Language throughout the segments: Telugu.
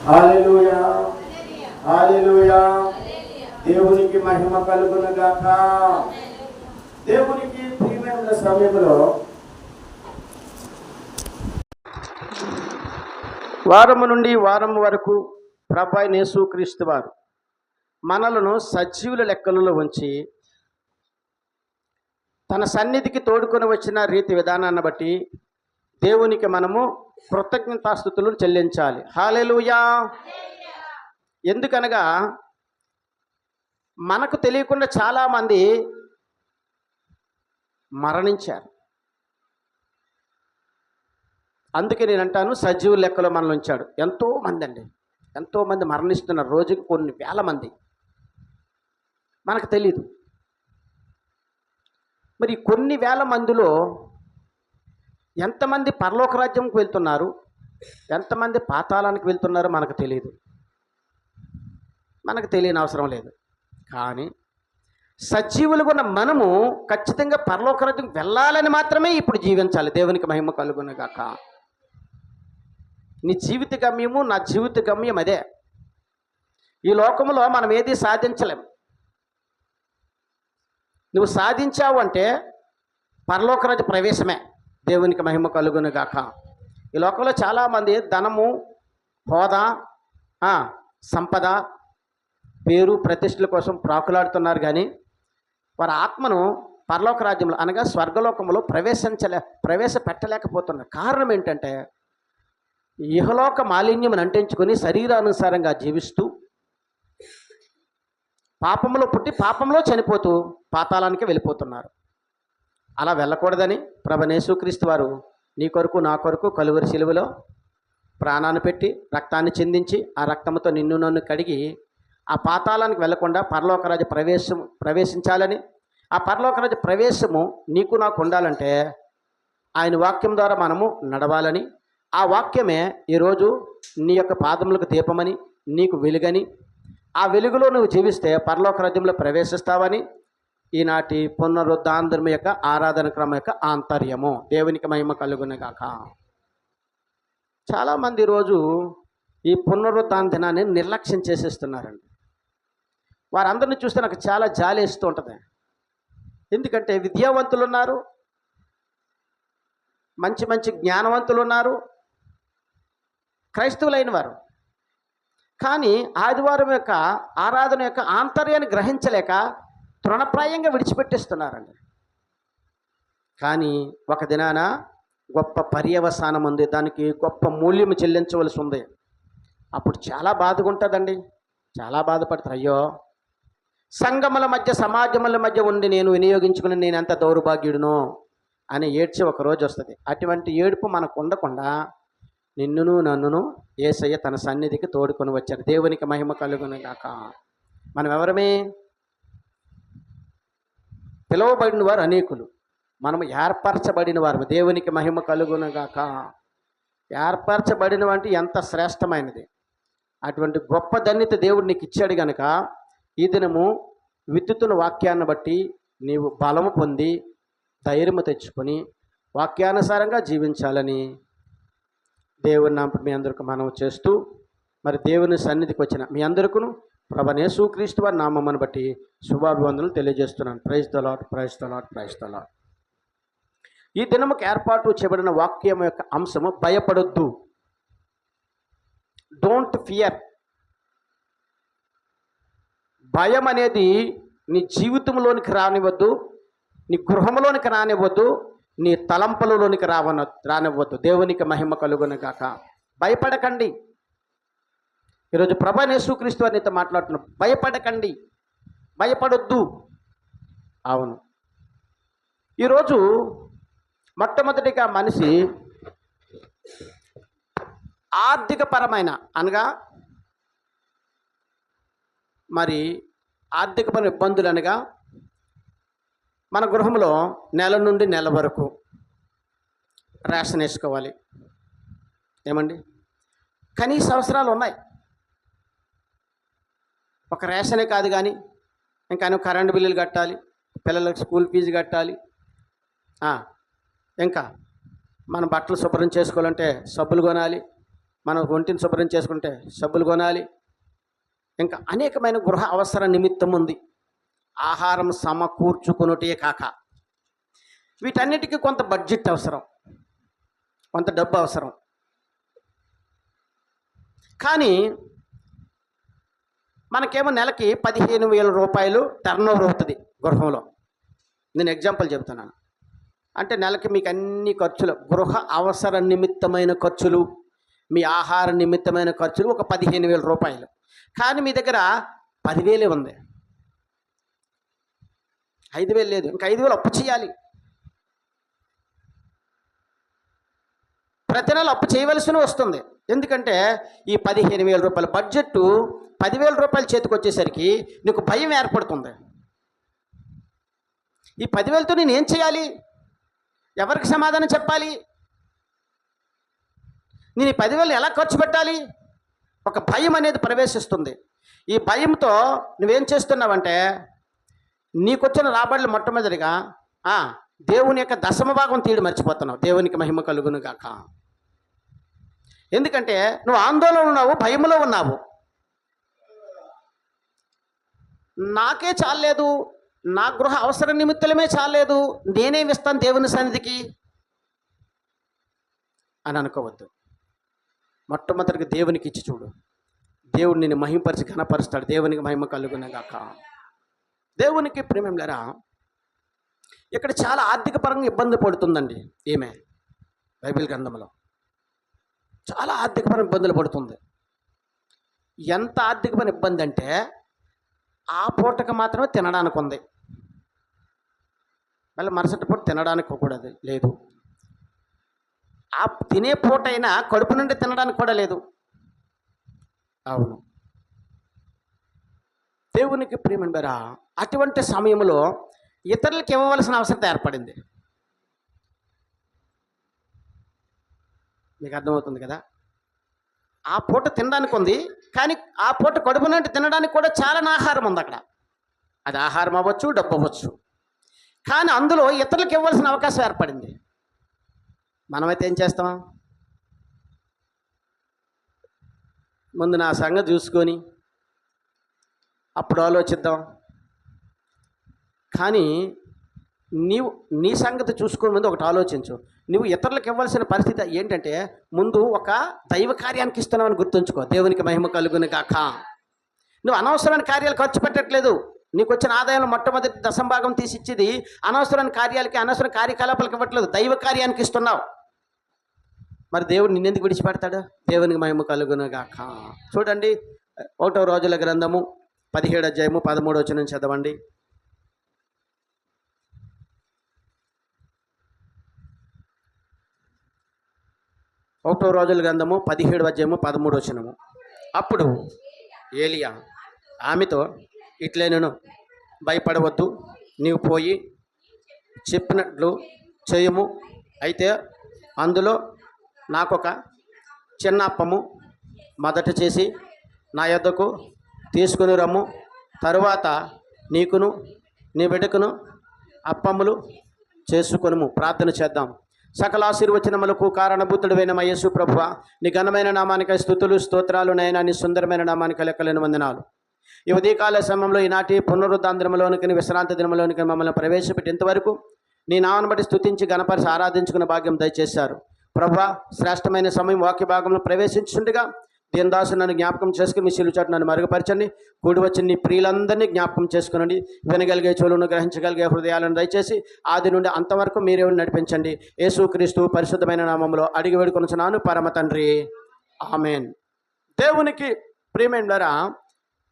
హల్లెలూయా, హల్లెలూయా. దేవునికి మహిమ కలుగును గాక. దేవునికి ప్రియమైన సమయంలో వారము నుండి వారం వరకు ప్రభువైన యేసుక్రీస్తు వారు మనలను సజీవుల లెక్కలలో ఉంచి తన సన్నిధికి తోడుకొని వచ్చిన రీతి విధానాన్ని బట్టి దేవునికి మనము కృతజ్ఞతాస్తుతులు చెల్లించాలి. హల్లెలూయా. ఎందుకనగా మనకు తెలియకుండా చాలామంది మరణించారు. అందుకే నేను అంటాను, సజీవుల లెక్కలో మనల్ని ఉంచాడు. ఎంతోమంది అండి, ఎంతోమంది మరణిస్తున్నారు. రోజుకి కొన్ని వేల మంది, మనకు తెలీదు. మరి కొన్ని వేల మందిలో ఎంతమంది పరలోక రాజ్యంకి వెళ్తున్నారు, ఎంతమంది పాతాళానికి వెళ్తున్నారో మనకు తెలియదు. మనకు తెలియని అవసరం లేదు. కానీ సజీవులుగా ఉన్న మనము ఖచ్చితంగా పరలోక రాజ్యం వెళ్ళాలని మాత్రమే ఇప్పుడు జీవించాలి. దేవునికి మహిమ కలుగును గాక. నీ జీవిత గమ్యము, నా జీవిత గమ్యం అదే. ఈ లోకంలో మనం ఏది సాధించలేం. నువ్వు సాధించావు అంటే పరలోక రాజ్య ప్రవేశమే. దేవునికి మహిమ కలుగును గాక. ఈ లోకంలో చాలామంది ధనము, హోదా, సంపద, పేరు, ప్రతిష్టల కోసం ప్రాకులాడుతున్నారు. కానీ వారి ఆత్మను పరలోక రాజ్యంలో అనగా స్వర్గలోకంలో ప్రవేశపెట్టలేకపోతున్నారు. కారణం ఏంటంటే ఇహలోక మాలిన్యమును అంటించుకొని శరీరానుసారంగా జీవిస్తూ పాపంలో పుట్టి పాపంలో చనిపోతూ పాతాళానికి వెళ్ళిపోతున్నారు. అలా వెళ్ళకూడదని ప్రభువైన యేసుక్రీస్తు వారు నీ కొరకు నా కొరకు కలువరి శిలువలో ప్రాణాన్ని పెట్టి రక్తాన్ని చిందించి ఆ రక్తంతో నిన్ను నన్ను కడిగి ఆ పాతాళానికి వెళ్లకుండా పరలోకరాజ్య ప్రవేశించాలని, ఆ పరలోకరాజ్య ప్రవేశము నీకు నాకు ఉండాలంటే ఆయన వాక్యం ద్వారా మనము నడవాలని, ఆ వాక్యమే ఈరోజు నీ యొక్క పాదములకు దీపమని, నీకు వెలుగని, ఆ వెలుగులో నువ్వు జీవిస్తే పరలోక రాజ్యంలో ప్రవేశిస్తావని ఈనాటి పునరుద్ధాంతరం యొక్క ఆరాధన క్రమం యొక్క ఆంతర్యము. దేవునికి మహిమ కలుగును గాక. చాలామంది ఈరోజు ఈ పునరుద్ధాన దినాన్ని నిర్లక్ష్యం చేసేస్తున్నారండి. వారందరిని చూస్తే నాకు చాలా జాలి వేస్తూ ఉంటుంది. ఎందుకంటే విద్యావంతులు ఉన్నారు, మంచి మంచి జ్ఞానవంతులు ఉన్నారు, క్రైస్తవులైన వారు. కానీ ఆదివారం యొక్క ఆరాధన యొక్క ఆంతర్యాన్ని గ్రహించలేక తృణప్రాయంగా విడిచిపెట్టేస్తున్నారండి. కానీ ఒక దినాన గొప్ప పర్యవసానం ఉంది, దానికి గొప్ప మూల్యం చెల్లించవలసి ఉంది. అప్పుడు చాలా బాధగా ఉంటుందండి. చాలా బాధపడతారు. అయ్యో, సంఘముల మధ్య సమాజముల మధ్య ఉండి నేను వినియోగించుకుని నేను ఎంత దౌర్భాగ్యుడునో అని ఏడ్చి ఒక రోజు వస్తుంది. అటువంటి ఏడుపు మనకు ఉండకుండా నిన్నును నన్నును యేసయ్య తన సన్నిధికి తోడుకొని వచ్చారు. దేవునికి మహిమ కలుగును గాక. మనం ఎవరమే? పిలువబడిన వారు అనేకులు, మనము ఏర్పరచబడిన వారు. దేవునికి మహిమ కలుగును గాక. ఏర్పరచబడిన అంటే ఎంత శ్రేష్టమైనది. అటువంటి గొప్ప ధన్యత దేవుడు నీకు ఇచ్చాడు కనుక ఈ దినము విత్తుతున్న వాక్యాన్ని బట్టి నీవు బలము పొంది ధైర్యము తెచ్చుకొని వాక్యానుసారంగా జీవించాలని దేవుని నామమున మీ అందరికీ మనవి చేస్తూ, మరి దేవుని సన్నిధికి వచ్చిన మీ అందరికీ ప్రభువైన యేసుక్రీస్తు వారి నామమును బట్టి శుభాభివందనలు తెలియజేస్తున్నాను. Praise the Lord, praise the Lord, praise the Lord. ఈ దినముకు ఏర్పాటు చేయబడిన వాక్యం యొక్క అంశము భయపడొద్దు. Don't fear. భయం అనేది నీ జీవితంలోనికి రానివ్వద్దు, నీ గృహంలోనికి రానివ్వద్దు, నీ తలంపులలోనికి రానివ్వద్దు. దేవునికి మహిమ కలుగును గాక. భయపడకండి. ఈరోజు ప్రభువైన యేసుక్రీస్తు వారు నీతో మాట్లాడుతున్నారు. భయపడకండి, భయపడొద్దు. అవును, ఈరోజు మొట్టమొదటిగా మనిషి ఆర్థికపరమైన అనగా మరి ఆర్థికపరమైన ఇబ్బందులు అనగా మన గృహంలో నెల నుండి నెల వరకు రేషన్ వేసుకోవాలి. ఏమండి, కనీస అవసరాలు ఉన్నాయి. ఒక రేషనే కాదు కానీ ఇంకా కరెంటు బిల్లులు కట్టాలి, పిల్లలకు స్కూల్ ఫీజు కట్టాలి, ఇంకా మన బట్టలు శుభ్రం చేసుకోవాలంటే సబ్బులు కొనాలి, మనం ఒంటిని శుభ్రం చేసుకుంటే సబ్బులు కొనాలి. ఇంకా అనేకమైన గృహ అవసర నిమిత్తం ఉంది. ఆహారం సమకూర్చుకున్నటే కాక వీటన్నిటికీ కొంత బడ్జెట్ అవసరం, కొంత డబ్బు అవసరం. కానీ మనకేమో నెలకి 15,000 రూపాయలు టర్నోవర్ అవుతుంది గృహంలో. నేను ఎగ్జాంపుల్ చెబుతున్నాను. అంటే నెలకి మీకు అన్ని ఖర్చులు, గృహ అవసర నిమిత్తమైన ఖర్చులు, మీ ఆహార నిమిత్తమైన ఖర్చులు ఒక 15,000 రూపాయలు. కానీ మీ దగ్గర 10,000 ఉంది, 5,000 లేదు. ఇంకా 5,000 అప్పు చేయాలి. ప్రతి నెల అప్పు చేయవలసి వస్తుంది. ఎందుకంటే ఈ 15,000 రూపాయల బడ్జెట్ 10,000 రూపాయల చేతికి వచ్చేసరికి నీకు భయం ఏర్పడుతుంది. ఈ 10,000తో నేను ఏం చేయాలి? ఎవరికి సమాధానం చెప్పాలి? నేను ఈ 10,000 ఎలా ఖర్చు పెట్టాలి? ఒక భయం అనేది ప్రవేశిస్తుంది. ఈ భయంతో నువ్వేం చేస్తున్నావంటే నీకొచ్చిన రాబడులు మొట్టమొదటిగా దేవుని యొక్క దశమ భాగం తీయడం మర్చిపోతున్నావు. దేవునికి మహిమ కలుగును గాక. ఎందుకంటే నువ్వు ఆందోళన ఉన్నావు, భయంలో ఉన్నావు. నాకే చాలేదు, నా గృహ అవసర నిమిత్తమే చాలేదు, నేనేమి ఇస్తాను దేవుని సన్నిధికి అని అనుకోవద్దు. మొట్టమొదటిగా దేవునికి ఇచ్చి చూడు. దేవుడు నిన్ను మహిమపరిచి ఘనపరుస్తాడు. దేవునికి మహిమ కలుగును గాక. దేవునికి ప్రేమేంలరా, ఇక్కడ చాలా ఆర్థిక పరంగా ఇబ్బంది పడుతుందండి ఈమె. బైబిల్ గ్రంథంలో చాలా ఆర్థికపరమైన ఇబ్బందులు పడుతుంది. ఎంత ఆర్థికపరమైన ఇబ్బంది అంటే ఆ పూటకు మాత్రమే తినడానికి ఉంది, మళ్ళీ మరుసటి పూట తినడానికి కూడా లేదు. ఆ తినే పూట అయినా కడుపు నుండి తినడానికి కూడా లేదు. అవును, దేవునికి ప్రియమైనవారా, అటువంటి సమయంలో ఇతరులకు ఇవ్వవలసిన అవసరం ఏర్పడింది. మీకు అర్థమవుతుంది కదా? ఆ పూట తినడానికి ఉంది, కానీ ఆ పూట కడుపు నుండి తినడానికి కూడా చాలా ఆహారం ఉంది అక్కడ. అది ఆహారం అవ్వచ్చు, డబ్బు అవ్వచ్చు. కానీ అందులో ఇతరులకు ఇవ్వాల్సిన అవకాశం ఏర్పడింది. మనమైతే ఏం చేస్తాం? ముందు నా సంగతి చూసుకొని అప్పుడు ఆలోచిద్దాం. కానీ నీ సంగతి చూసుకునే ముందు ఒకటి ఆలోచించు. నువ్వు ఇతరులకు ఇవ్వాల్సిన పరిస్థితి ఏంటంటే ముందు ఒక దైవ కార్యానికి ఇస్తున్నావని గుర్తుంచుకో. దేవునికి మహిమ కలుగును గాక. నువ్వు అనవసరమైన కార్యాలు ఖర్చు పెట్టట్లేదు. నీకు వచ్చిన ఆదాయంలో మొట్టమొదటి దశంభాగం తీసి ఇచ్చేది అనవసరమైన కార్యాలకి, అనవసర కార్యకలాపాలకు ఇవ్వట్లేదు, దైవ కార్యానికి ఇస్తున్నావు. మరి దేవుడు నిన్నెందుకు విడిచిపెడతాడు? దేవునికి మహిమ కలుగును గాక. చూడండి, 1వ రోజుల గ్రంథము 17వ అధ్యాయము 13వ వచనం చదవండి. 1వ రోజుల గ్రంథము 17వ అధ్యాయము 13వ వచనము. అప్పుడు ఏలియా ఆమెతో, ఇట్లైనను భయపడవద్దు, నీవు పోయి చెప్పినట్లు చేయము. అయితే అందులో నాకొక చిన్న అప్పము మొదట చేసి నా యొద్దకు తీసుకుని రమ్ము. తరువాత నీకును నీ బిడ్డకును అప్పములు చేసుకొనుము. ప్రార్థన చేద్దాం. సకల ఆశీర్వచనములకు కారణభూతుడైన మా యేసు ప్రభువా, నీ ఘనమైన నామానికి స్తుతులు స్తోత్రాలు నైనా, నీ సుందరమైన నామానికి లెక్కలేని వందనాలు. ఈ ఉదయకాల సమయంలో ఈనాటి పునరుద్ధాంధ్రములోనికి, విశ్రాంతి దినములోనికి మమ్మల్ని ప్రవేశపెట్టేంతవరకు నీ నామను బట్టి స్తుతించి గణపరిచి ఆరాధించుకునే భాగ్యం దయచేశారు. ప్రభువా, శ్రేష్టమైన సమయం వాక్య భాగంలో ప్రవేశించుండగా దీనదాసు నన్ను జ్ఞాపకం చేసుకుని మీ శిలువ చాటు నన్ను మరుగుపరచండి. కూడి వచ్చి నీ ప్రియులందరినీ జ్ఞాపకం చేసుకునండి. వినగలిగే చెవులను, గ్రహించగలిగే హృదయాలను దయచేసి ఆది నుండి అంతవరకు మీరే నడిపించండి. యేసుక్రీస్తు పరిశుద్ధమైన నామములో అడిగి వేడుకొనుచున్నాను పరమ తండ్రి, ఆమెన్. దేవునికి ప్రియమైనవారా,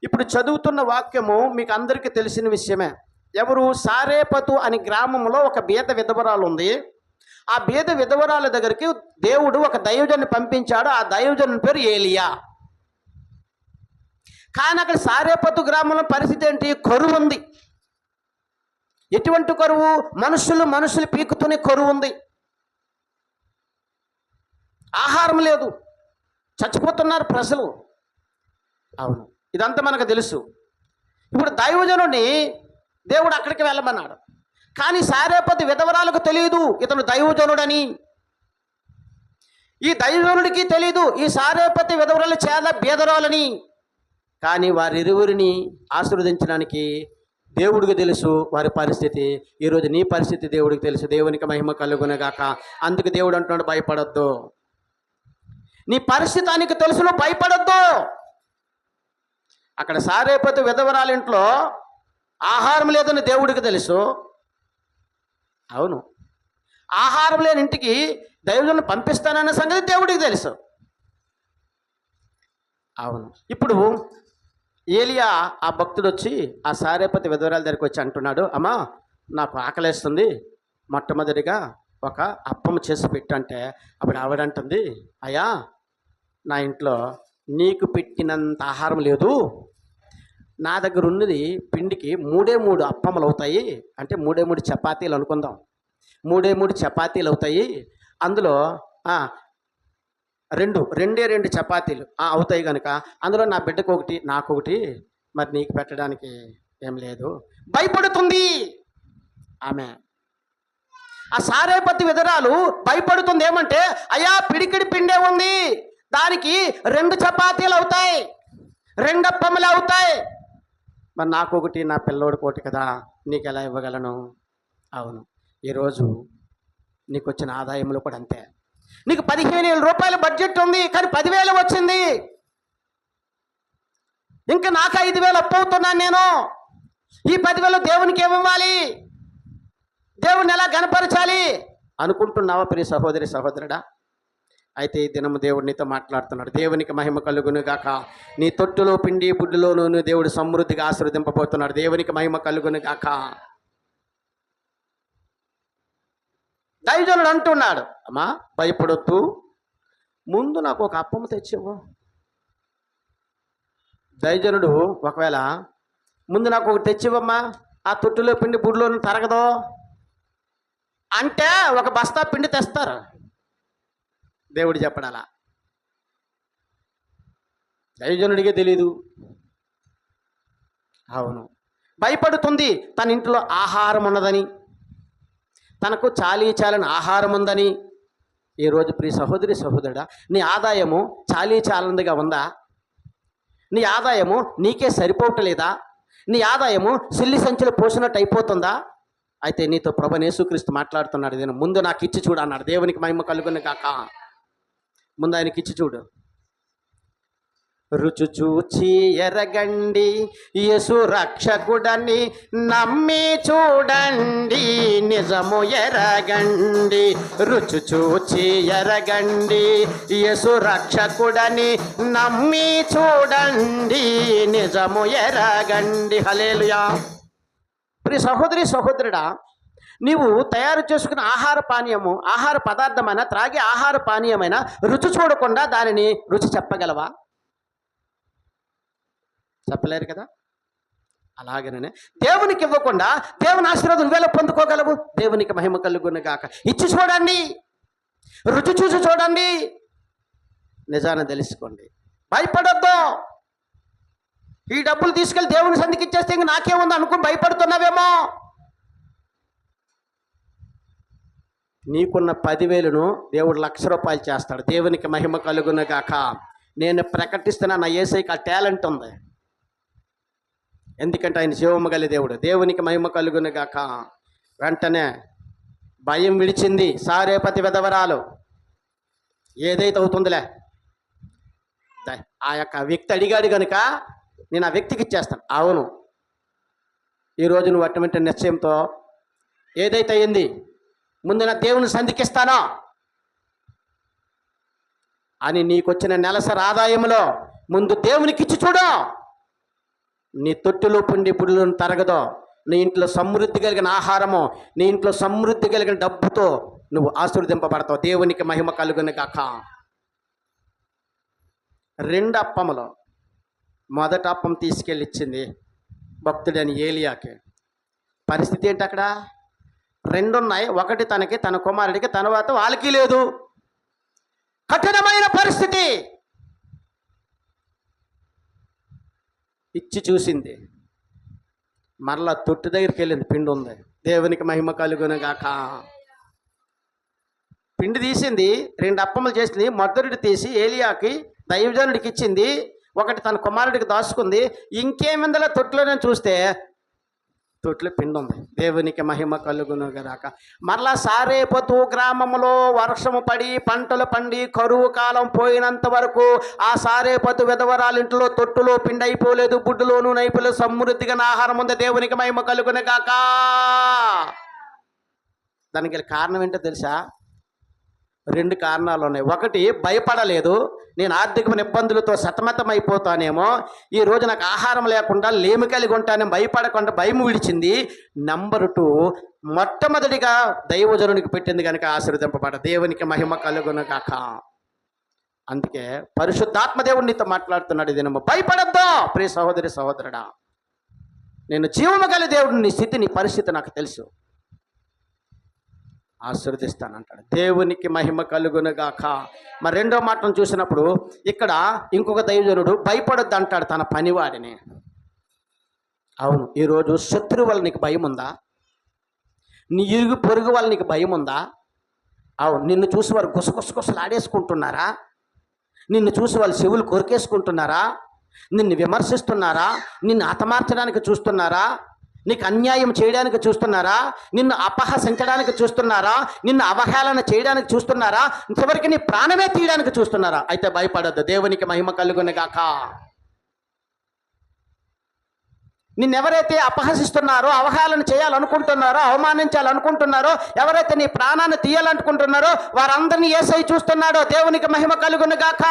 ఇప్పుడు చదువుతున్న వాక్యము మీకు అందరికీ తెలిసిన విషయమే. ఎవరు? సారేపతు అనే గ్రామంలో ఒక బీద విధవరాలు ఉంది. ఆ బీద విధవరాల దగ్గరికి దేవుడు ఒక దైవజన్ని పంపించాడు. ఆ దైవజన్ పేరు ఏలియా. కానీ అక్కడ సారేపతు గ్రామంలో పరిస్థితి ఏంటి? కరువు ఉంది. ఎటువంటి కరువు? మనుషులు పీకుతూనే కరువు ఉంది. ఆహారం లేదు, చచ్చిపోతున్నారు ప్రజలు. అవును, ఇదంతా మనకు తెలుసు. ఇప్పుడు దైవజనుడిని దేవుడు అక్కడికి వెళ్ళమన్నాడు. కానీ సారేపతు విధవరాలకు తెలియదు ఇతను దైవజనుడని. ఈ దైవజనుడికి తెలీదు ఈ సారేపతి విధవరాలు చాలా బీదరాలని. కానీ వారిరువురిని ఆశీర్వదించడానికి దేవుడికి తెలుసు వారి పరిస్థితి. ఈరోజు నీ పరిస్థితి దేవుడికి తెలుసు. దేవునికి మహిమ కలుగునగాక. అందుకు దేవుడు అంటున్నాడు, భయపడొద్దు. నీ పరిస్థితి ఆయనకు తెలుసు, నువ్వు భయపడొద్దు. అక్కడ సారేపతి విధవరాల ఇంట్లో ఆహారం లేదని దేవుడికి తెలుసు. అవును, ఆహారం లేని ఇంటికి దైవజనులను పంపిస్తానన్న సంగతి దేవుడికి తెలుసు. అవును, ఇప్పుడు ఏలియా ఆ భక్తుడు వచ్చి ఆ సారేపతి విధవరాల దగ్గరికి వచ్చి అంటున్నాడు, అమ్మా నాకు ఆకలేస్తుంది, మొట్టమొదటిగా ఒక అప్పం చేసి పెట్టంటే అప్పుడు ఆవిడంటుంది, అయ్యా నా ఇంట్లో నీకు పెట్టినంత ఆహారం లేదు, నా దగ్గర ఉన్నది పిండికి 3 అప్పములు అవుతాయి, అంటే 3 చపాతీలు అనుకుందాం, 3 చపాతీలు అవుతాయి, అందులో రెండే చపాతీలు అవుతాయి కనుక అందులో నా బిడ్డకు ఒకటి నాకొకటి, మరి నీకు పెట్టడానికి ఏం లేదు. భయపడుతుంది ఆమె. ఆ సారేపతి విధరాలు భయపడుతుంది. ఏమంటే, అయ్యా పిడికిడి పిండే ఉంది, దానికి 2 చపాతీలు అవుతాయి, 2 అప్పములు అవుతాయి, మరి నాకొకటి నా పిల్లోడికి ఒకటి కదా, నీకు ఎలా ఇవ్వగలను? అవును, ఈరోజు నీకు వచ్చిన ఆదాయంలో కూడా అంతే. నీకు 15,000 రూపాయల బడ్జెట్ ఉంది, కానీ 10,000 వచ్చింది. ఇంకా నాకు 5,000 అప్పు అవుతున్నాను నేను. ఈ 10,000 దేవునికి ఏమివ్వాలి? దేవుణ్ణి ఎలా గణపరచాలి అనుకుంటున్నావా ప్రియ సహోదరి సహోదరుడా? అయితే ఈ దినము దేవుడు నీతో మాట్లాడుతున్నాడు. దేవునికి మహిమ కలుగును గాక. నీ తొట్టులో పిండి బుడ్డులోనూ దేవుడు సమృద్ధిగా ఆశీర్వదింపబోతున్నాడు. దేవునికి మహిమ కలుగును గాక. దైవజనుడు అంటున్నాడు, అమ్మా భయపడొద్దు, ముందు నాకు ఒక అప్పము తెచ్చివ్వు. దైవజనుడు ఒకవేళ ముందు నాకు ఒకటి తెచ్చివ్వమ్మా, ఆ తొట్టులో పిండి బుడ్డులోనూ తరగదు అంటే ఒక బస్తా పిండి తెస్తారు. దేవుడు చెప్పడాలా? దైవజనుడికే తెలీదు. అవును, భయపడుతుంది. తన ఇంట్లో ఆహారం ఉన్నదని, తనకు చాలీచాలని ఆహారం ఉందని. ఈరోజు ప్రియ సహోదరి సహోదరుడా, నీ ఆదాయము చాలీచాలనిదిగా ఉందా? నీ ఆదాయము నీకే సరిపోవట్లేదా? నీ ఆదాయము సిల్లి సంచులు పోసినట్టు అయిపోతుందా? అయితే నీతో ప్రభువైన యేసుక్రీస్తు మాట్లాడుతున్నాడు, నేను ముందు నాకు ఇచ్చి చూడు అన్నాడు. దేవునికి మహిమ కలుగును గాక. ముందు ఆయనకి ఇచ్చి చూడు. రుచి చూచి ఎరగండి, యేసు రక్షకుడని నమ్మి చూడండి, నిజము ఎరగండి. రుచి చూచి ఎరగండి, యేసు రక్షకుడని నమ్మి చూడండి, నిజము ఎరగండి. హల్లెలూయా. ప్రియ సహోదరి సహోదరుడా, నీవు తయారు చేసుకున్న ఆహార పదార్థమైన త్రాగే ఆహార పానీయమైన రుచి చూడకుండా దానిని రుచి చెప్పగలవా? చెప్పలేరు కదా. అలాగనే దేవునికి ఇవ్వకుండా దేవుని ఆశీర్వాదం నువ్వెలా పొందుకోగలవు? దేవునికి మహిమ కలుగును గాక. ఇచ్చి చూడండి, రుచి చూసి చూడండి, నిజాన్ని తెలుసుకోండి. భయపడొద్దు. ఈ డబ్బులు తీసుకెళ్ళి దేవుని సంధికి ఇచ్చేస్తే ఇంక నాకేముంది అనుకుని భయపడుతున్నావేమో. నీకున్న 10,000ను దేవుడు 1,00,000 రూపాయలు చేస్తాడు. దేవునికి మహిమ కలుగును గాక. నేను ప్రకటిస్తున్నా, నా యేసయ్యకి ఆ టాలెంట్ ఉంది. ఎందుకంటే ఆయన జీవము గల దేవుడు. దేవునికి మహిమ కలుగును గాక. వెంటనే భయం విడిచింది సారేపతి విధవరాలు. ఏదైతే అవుతుందిలే, ఆ యొక్క వ్యక్తి అడిగాడు కనుక నేను ఆ వ్యక్తికి ఇచ్చేస్తాను. అవును, ఈరోజు నువ్వు అటువంటి నిశ్చయంతో ఏదైతే అయింది, ముందు నా దేవుని సంధికిస్తానో అని నీకొచ్చిన నెలసరి ఆదాయంలో ముందు దేవునికి ఇచ్చి చూడు. నీ తొట్టులో పుండి పుడులను తరగదో, నీ ఇంట్లో సమృద్ధి కలిగిన ఆహారము, నీ ఇంట్లో సమృద్ధి కలిగిన డబ్బుతో నువ్వు ఆశీర్వదింపబడతావు. దేవునికి మహిమ కలుగును గాక. 2 అప్పములో మొదటి అప్పం తీసుకెళ్ళి ఇచ్చింది భక్తుడని ఏలియాకి. పరిస్థితి ఏంటి అక్కడ? 2 ఉన్నాయి. ఒకటి తనకి, తన కుమారుడికి, తర్వాత వాళ్ళకి లేదు. కఠినమైన పరిస్థితి. ఇచ్చి చూసింది, మరలా తొట్టు దగ్గరికి వెళ్ళింది, పిండి ఉంది. దేవునికి మహిమ కలుగును గాక. పిండి తీసింది, 2 అప్పములు చేసింది, మొదటిది తీసి ఏలియాకి దైవజనుడికి ఇచ్చింది, ఒకటి తన కుమారుడికి దాచుకుంది. ఇంకేమిందలో తొట్టులోనే చూస్తే తొట్లు పిండి ఉంది. దేవునికి మహిమ కలుగునుగాక. మరలా సారేపతు గ్రామంలో వర్షము పడి పంటలు పండి కరువు కాలం పోయినంత వరకు ఆ సారేపతు విధవరాలింట్లో తొట్టులో పిండి అయిపోలేదు, బుడ్డులోనూ నైపులు సమృద్ధిగా ఆహారం ఉంది. దేవునికి మహిమ కలుగునుగాక. దానికి కారణం ఏంటో తెలుసా? 2 కారణాలు ఉన్నాయి. ఒకటి, భయపడలేదు. నేను ఆర్థికమైన ఇబ్బందులతో సతమతమైపోతానేమో, ఈ రోజు నాకు ఆహారం లేకుండా లేమి కలిగి ఉంటానేమో భయపడకుండా భయం విడిచింది. నెంబర్ 2, మొట్టమొదటిగా దైవజనునికి పెట్టింది కనుక ఆశీర్వదింపబడ. దేవునికి మహిమ కలుగునుగాక. అందుకే పరిశుద్ధాత్మ దేవుడు నీతో మాట్లాడుతున్నాడు. ఇది నువ్వు భయపడద్దు ప్రియ సహోదరి సహోదరుడా. నేను జీవము గల దేవుడు, నీ స్థితి నీ పరిస్థితి నాకు తెలుసు, ఆశీర్వదిస్తానంటాడు. దేవునికి మహిమ కలుగునుగాక. మరి 2వ మాటను చూసినప్పుడు ఇక్కడ ఇంకొక దైవజనుడు భయపడొద్దు అంటాడు తన పనివాడిని. అవును, ఈరోజు శత్రువు వల్ల నీకు భయం ఉందా? నీ ఇరుగు పొరుగు వల్ల నీకు భయం ఉందా? అవును, నిన్ను చూసి వారు గుసగుసగుసలు ఆడేసుకుంటున్నారా? నిన్ను చూసి వాళ్ళు చెవులు కొరికేసుకుంటున్నారా? నిన్ను విమర్శిస్తున్నారా? నిన్ను హతమార్చడానికి చూస్తున్నారా? నీకు అన్యాయం చేయడానికి చూస్తున్నారా? నిన్ను అపహసించడానికి చూస్తున్నారా? నిన్ను అవహేళన చేయడానికి చూస్తున్నారా? చివరికి నీ ప్రాణమే తీయడానికి చూస్తున్నారా? అయితే భయపడద్దు. దేవునికి మహిమ కలుగునుగాక. నిన్నెవరైతే అపహసిస్తున్నారో, అవహేళన చేయాలనుకుంటున్నారో, అవమానించాలనుకుంటున్నారో, ఎవరైతే నీ ప్రాణాన్ని తీయాలనుకుంటున్నారో వారందరినీ యేసయ్య చూస్తున్నాడో. దేవునికి మహిమ కలుగునుగాక.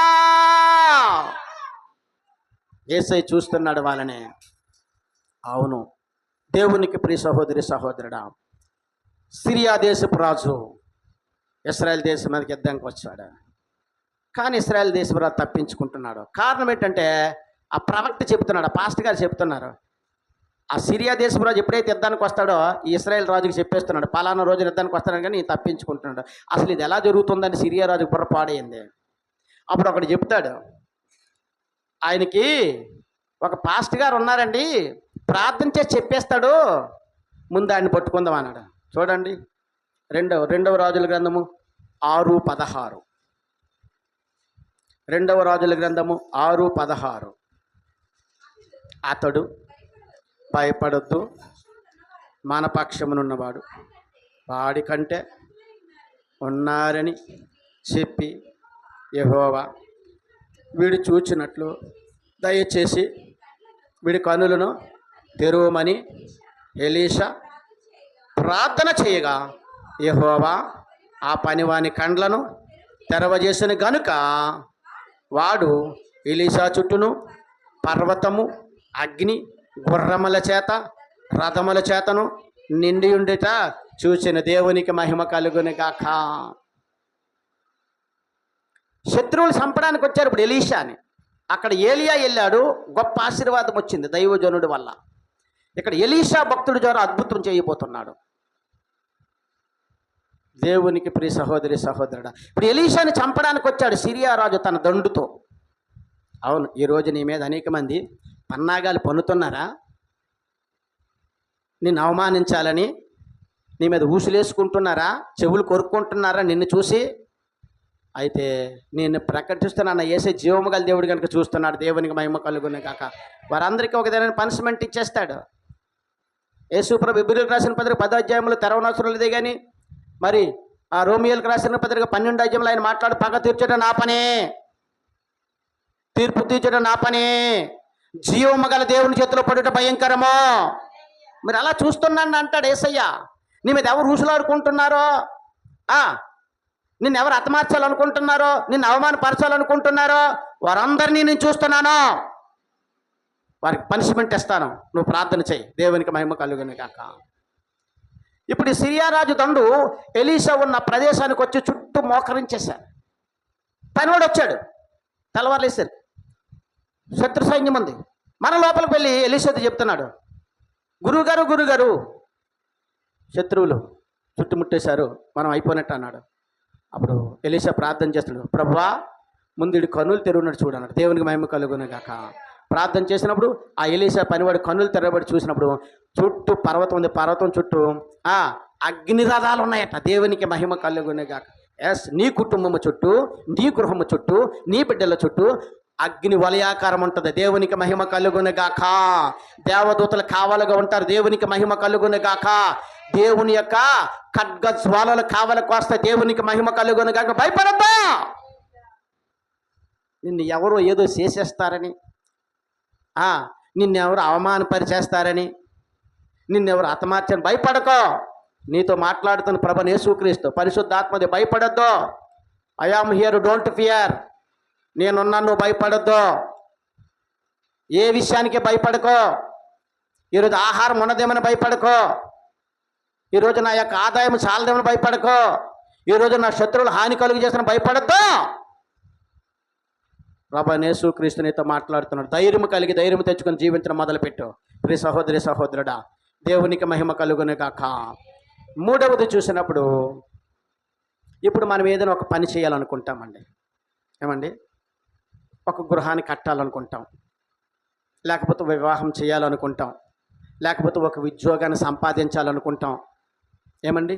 యేసయ్య చూస్తున్నాడు వాళ్ళని. అవును, దేవునికి ప్రియ సహోదరి సహోదరుడా, సిరియా దేశపు రాజు ఇశ్రాయేల్ దేశం మీదకి యుద్ధానికి వచ్చాడు. కానీ ఇశ్రాయేల్ దేశపు రాజు తప్పించుకుంటున్నాడు. కారణం ఏంటంటే ఆ ప్రవక్త చెప్తున్నాడు, ఆ పాస్టర్ గారు చెప్తున్నారు, ఆ సిరియా దేశపు రాజు ఎప్పుడైతే యుద్ధానికి వస్తాడో ఈ ఇశ్రాయేల్ రాజుకి చెప్పేస్తున్నాడు, పలానా రోజు యుద్ధానికి వస్తాడు కానీ తప్పించుకుంటున్నాడు. అసలు ఇది ఎలా జరుగుతుందని సిరియా రాజుకు బుర్ర పాడైంది. అప్పుడు ఒకటి చెప్తాడు, ఆయనకి ఒక పాస్టర్ గారు ఉన్నారండి, ప్రార్థన చేసి చెప్పేస్తాడు, ముందు ఆయన్ని పట్టుకుందాం అన్నాడు. చూడండి, రెండవ రాజుల గ్రంథము 6:16. 2వ రాజుల గ్రంథము 6:16. అతడు భయపడొద్దు, మన పక్షమునున్నవాడు వాడి కంటే ఉన్నారని చెప్పి యెహోవా వీడు చూచినట్లు దయచేసి వీడి కన్నులను తెరువమని ఎలీషా ప్రార్థన చేయగా యెహోవా ఆ పనివాని కండ్లను తెరవజేసిన గనుక వాడు ఎలీషా చుట్టూను పర్వతము, అగ్ని, గుర్రముల చేత, రథముల చేతను నిండి ఉండిట చూసిన. దేవునికి మహిమ కలుగునుగాక. శత్రువులు చంపడానికి వచ్చారు ఇప్పుడు ఎలీషాని. అక్కడ ఏలియా వెళ్ళాడు, గొప్ప ఆశీర్వాదం వచ్చింది దైవజనుడి వల్ల. ఇక్కడ ఎలీషా భక్తుడి ద్వారా అద్భుతం చేయబోతున్నాడు. దేవునికి ప్రియ సహోదరి సహోదరుడా, ఇప్పుడు ఎలీషాని చంపడానికి వచ్చాడు సిరియా రాజు తన దండుతో. అవును, ఈరోజు నీ మీద అనేక మంది పన్నాగాలు పన్నుతున్నారా? నిన్ను అవమానించాలని నీ మీద ఊసులేసుకుంటున్నారా? చెవులు కొరుక్కుంటున్నారా నిన్ను చూసి? అయితే నేను ప్రకటిస్తున్న యేసే జీవము గల దేవుడు కనుక చూస్తున్నాడు. దేవునికి మహిమ కలుగునుగాక. వారందరికీ ఒక విధమైన పనిష్మెంట్ ఇచ్చేస్తాడు. యేసుప్రభు హెబ్రీయులకు రాసిన పత్రిక 10వ అధ్యాయంలో తెరవనవసరం లేదే కానీ, మరి ఆ రోమియోలకు రాసిన పత్రిక 12వ అధ్యాయంలో ఆయన మాట్లాడు, పగ తీర్చడం నా పనే, తీర్పు తీర్చడం నా పనే, జీవము గల దేవుని చేతిలో పడుట భయంకరమో. మీరు అలా చూస్తున్నాను అంటాడు యేసయ్య. నీ మీద ఎవరు ఊసులాడుకుంటున్నారో, నిన్ను ఎవరు హతమార్చాలనుకుంటున్నారో, నిన్ను అవమానపరచాలనుకుంటున్నారో వారందరినీ నేను చూస్తున్నాను, వారికి పనిష్మెంట్ ఇస్తాను, నువ్వు ప్రార్థన చేయి. దేవునికి మహిమ కలుగునుగాక. ఇప్పుడు ఈ సిరియా రాజు దండు ఎలీషా ఉన్న ప్రదేశానికి వచ్చి చుట్టూ మోకరించేశారు. పనివాడు వచ్చాడు, తెల్లవారులేశారు, శత్రు సైన్యం ఉంది. మన లోపలికి వెళ్ళి ఎలీషాతో చెప్తున్నాడు, గురువుగారు శత్రువులు చుట్టుముట్టేశారు, మనం అయిపోయినట్టు అన్నాడు. అప్పుడు ఎలీషా ప్రార్థన చేస్తున్నాడు, ప్రభువా ముందు ఇడు కన్నులు తెరువున్నట్టు చూడన్నాడు. దేవునికి మహిమ కలుగునుగాక. ప్రార్థన చేసినప్పుడు ఆ ఎలీషా పనివాడు కన్నులు తెరబడి చూసినప్పుడు చుట్టూ పర్వతం ఉంది, పర్వతం చుట్టూ అగ్ని రథాలు ఉన్నాయట. దేవునికి మహిమ కలుగునుగాక. ఎస్, నీ కుటుంబము చుట్టూ, నీ గృహము చుట్టూ, నీ బిడ్డల చుట్టూ అగ్ని వలయాకారం ఉంటుంది. దేవునికి మహిమ కలుగును గాక. దేవదూతలు కావలుగా ఉంటారు. దేవునికి మహిమ కలుగును గాక. దేవుని యొక్క ఖడ్గ జ్వాలలు కావలకు వస్తాయి. దేవునికి మహిమ కలుగును గాక. భయపడద్దా. నిన్ను ఎవరో ఏదో చేసేస్తారని, నిన్నెవరు అవమానపరిచేస్తారని, నిన్నెవరు హతమార్చని భయపడకో. నీతో మాట్లాడుతున్న ప్రభువు యేసుక్రీస్తు పరిశుద్ధాత్మది. భయపడద్దు. I am here, don't fear. నేనున్నాను, నువ్వు భయపడద్దు. ఏ విషయానికి భయపడకో. ఈరోజు ఆహారం ఉన్నదేమని భయపడకో. ఈరోజు నా యొక్క ఆదాయం చాలదేమని భయపడకో. ఈరోజు నా శత్రువులు హాని కలుగు చేసిన భయపడద్దు. ప్రభువు యేసుక్రీస్తు నీతో మాట్లాడుతున్నాడు. ధైర్యం కలిగి ధైర్యం తెచ్చుకొని జీవించడం మొదలుపెట్టు. ప్రియ సహోదరి సహోదరుడా, దేవునికి మహిమ కలుగును గాక. మూడవది చూసినప్పుడు, ఇప్పుడు మనం ఏదైనా ఒక పని చేయాలనుకుంటామండి. ఏమండి, ఒక గృహాన్ని కట్టాలనుకుంటాం, లేకపోతే వివాహం చేయాలనుకుంటాం, లేకపోతే ఒక ఉద్యోగాన్ని సంపాదించాలనుకుంటాం. ఏమండి,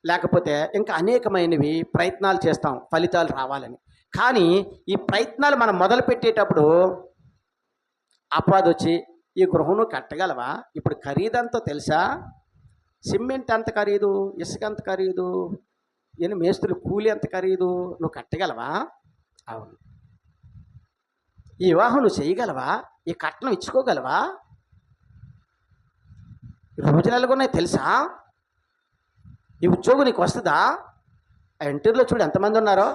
లేకపోతే ఇంకా అనేకమైనవి ప్రయత్నాలు చేస్తాం ఫలితాలు రావాలని. కానీ ఈ ప్రయత్నాలు మనం మొదలు పెట్టేటప్పుడు అపవాది వచ్చి, ఈ గృహం నువ్వు కట్టగలవా? ఇప్పుడు ఖరీదంతో తెలుసా? సిమెంట్ ఎంత ఖరీదు, ఇసుక ఎంత ఖరీదు, మేస్త్రులు కూలి ఎంత ఖరీదు, నువ్వు కట్టగలవా? అవును. ఈ వివాహం నువ్వు చేయగలవా? ఈ కట్నం ఇచ్చుకోగలవా? రోజులు ఎలాగున్నాయి తెలుసా? ఈ ఉద్యోగం నీకు వస్తుందా? ఆ ఇంటర్వ్యూలో చూడు ఎంతమంది ఉన్నారో.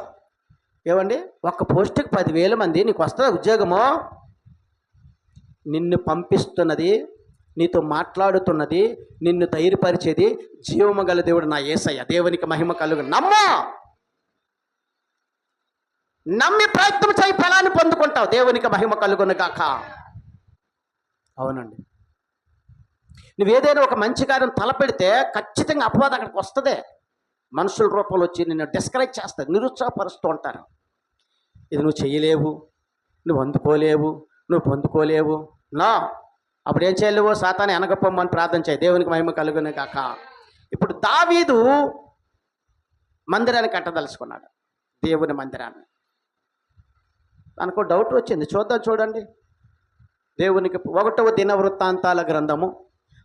ఏమండి, ఒక్క పోస్టుకి 10,000 మంది. నీకు వస్తుందా ఉద్యోగము? నిన్ను పంపిస్తున్నది, నీతో మాట్లాడుతున్నది, నిన్ను ధైర్యపరిచేది జీవము గల దేవుడు నా యేసయ్య. దేవునికి మహిమ కలుగు. నమ్మి ప్రయత్నం చేయి, ఫలాన్ని పొందుకుంటావు. దేవునికి మహిమ కలుగును గాక. అవునండి, నువ్వేదైనా ఒక మంచి కార్యం తలపెడితే ఖచ్చితంగా అపవాదం అక్కడికి వస్తుంది. మనుషుల రూపంలో వచ్చి నిన్ను డిస్కరేజ్ చేస్తారు, నిరుత్సాహపరుస్తూ ఉంటారు. ఇది నువ్వు చేయలేవు, నువ్వు అందుకోలేవు, నువ్వు పొందుకోలేవు. అప్పుడు ఏం చేయలేవు? సాతాను వెనకపోమ్మని ప్రార్థన చేయి. దేవునికి మహిమ కలుగును గాక. ఇప్పుడు దావీదు మందిరాన్ని కట్టదలుచుకున్నాడు, దేవుని మందిరాన్ని. తనకు డౌట్ వచ్చింది. చూడండి, దేవునికి 1వ దినవృత్తాంతాల గ్రంథము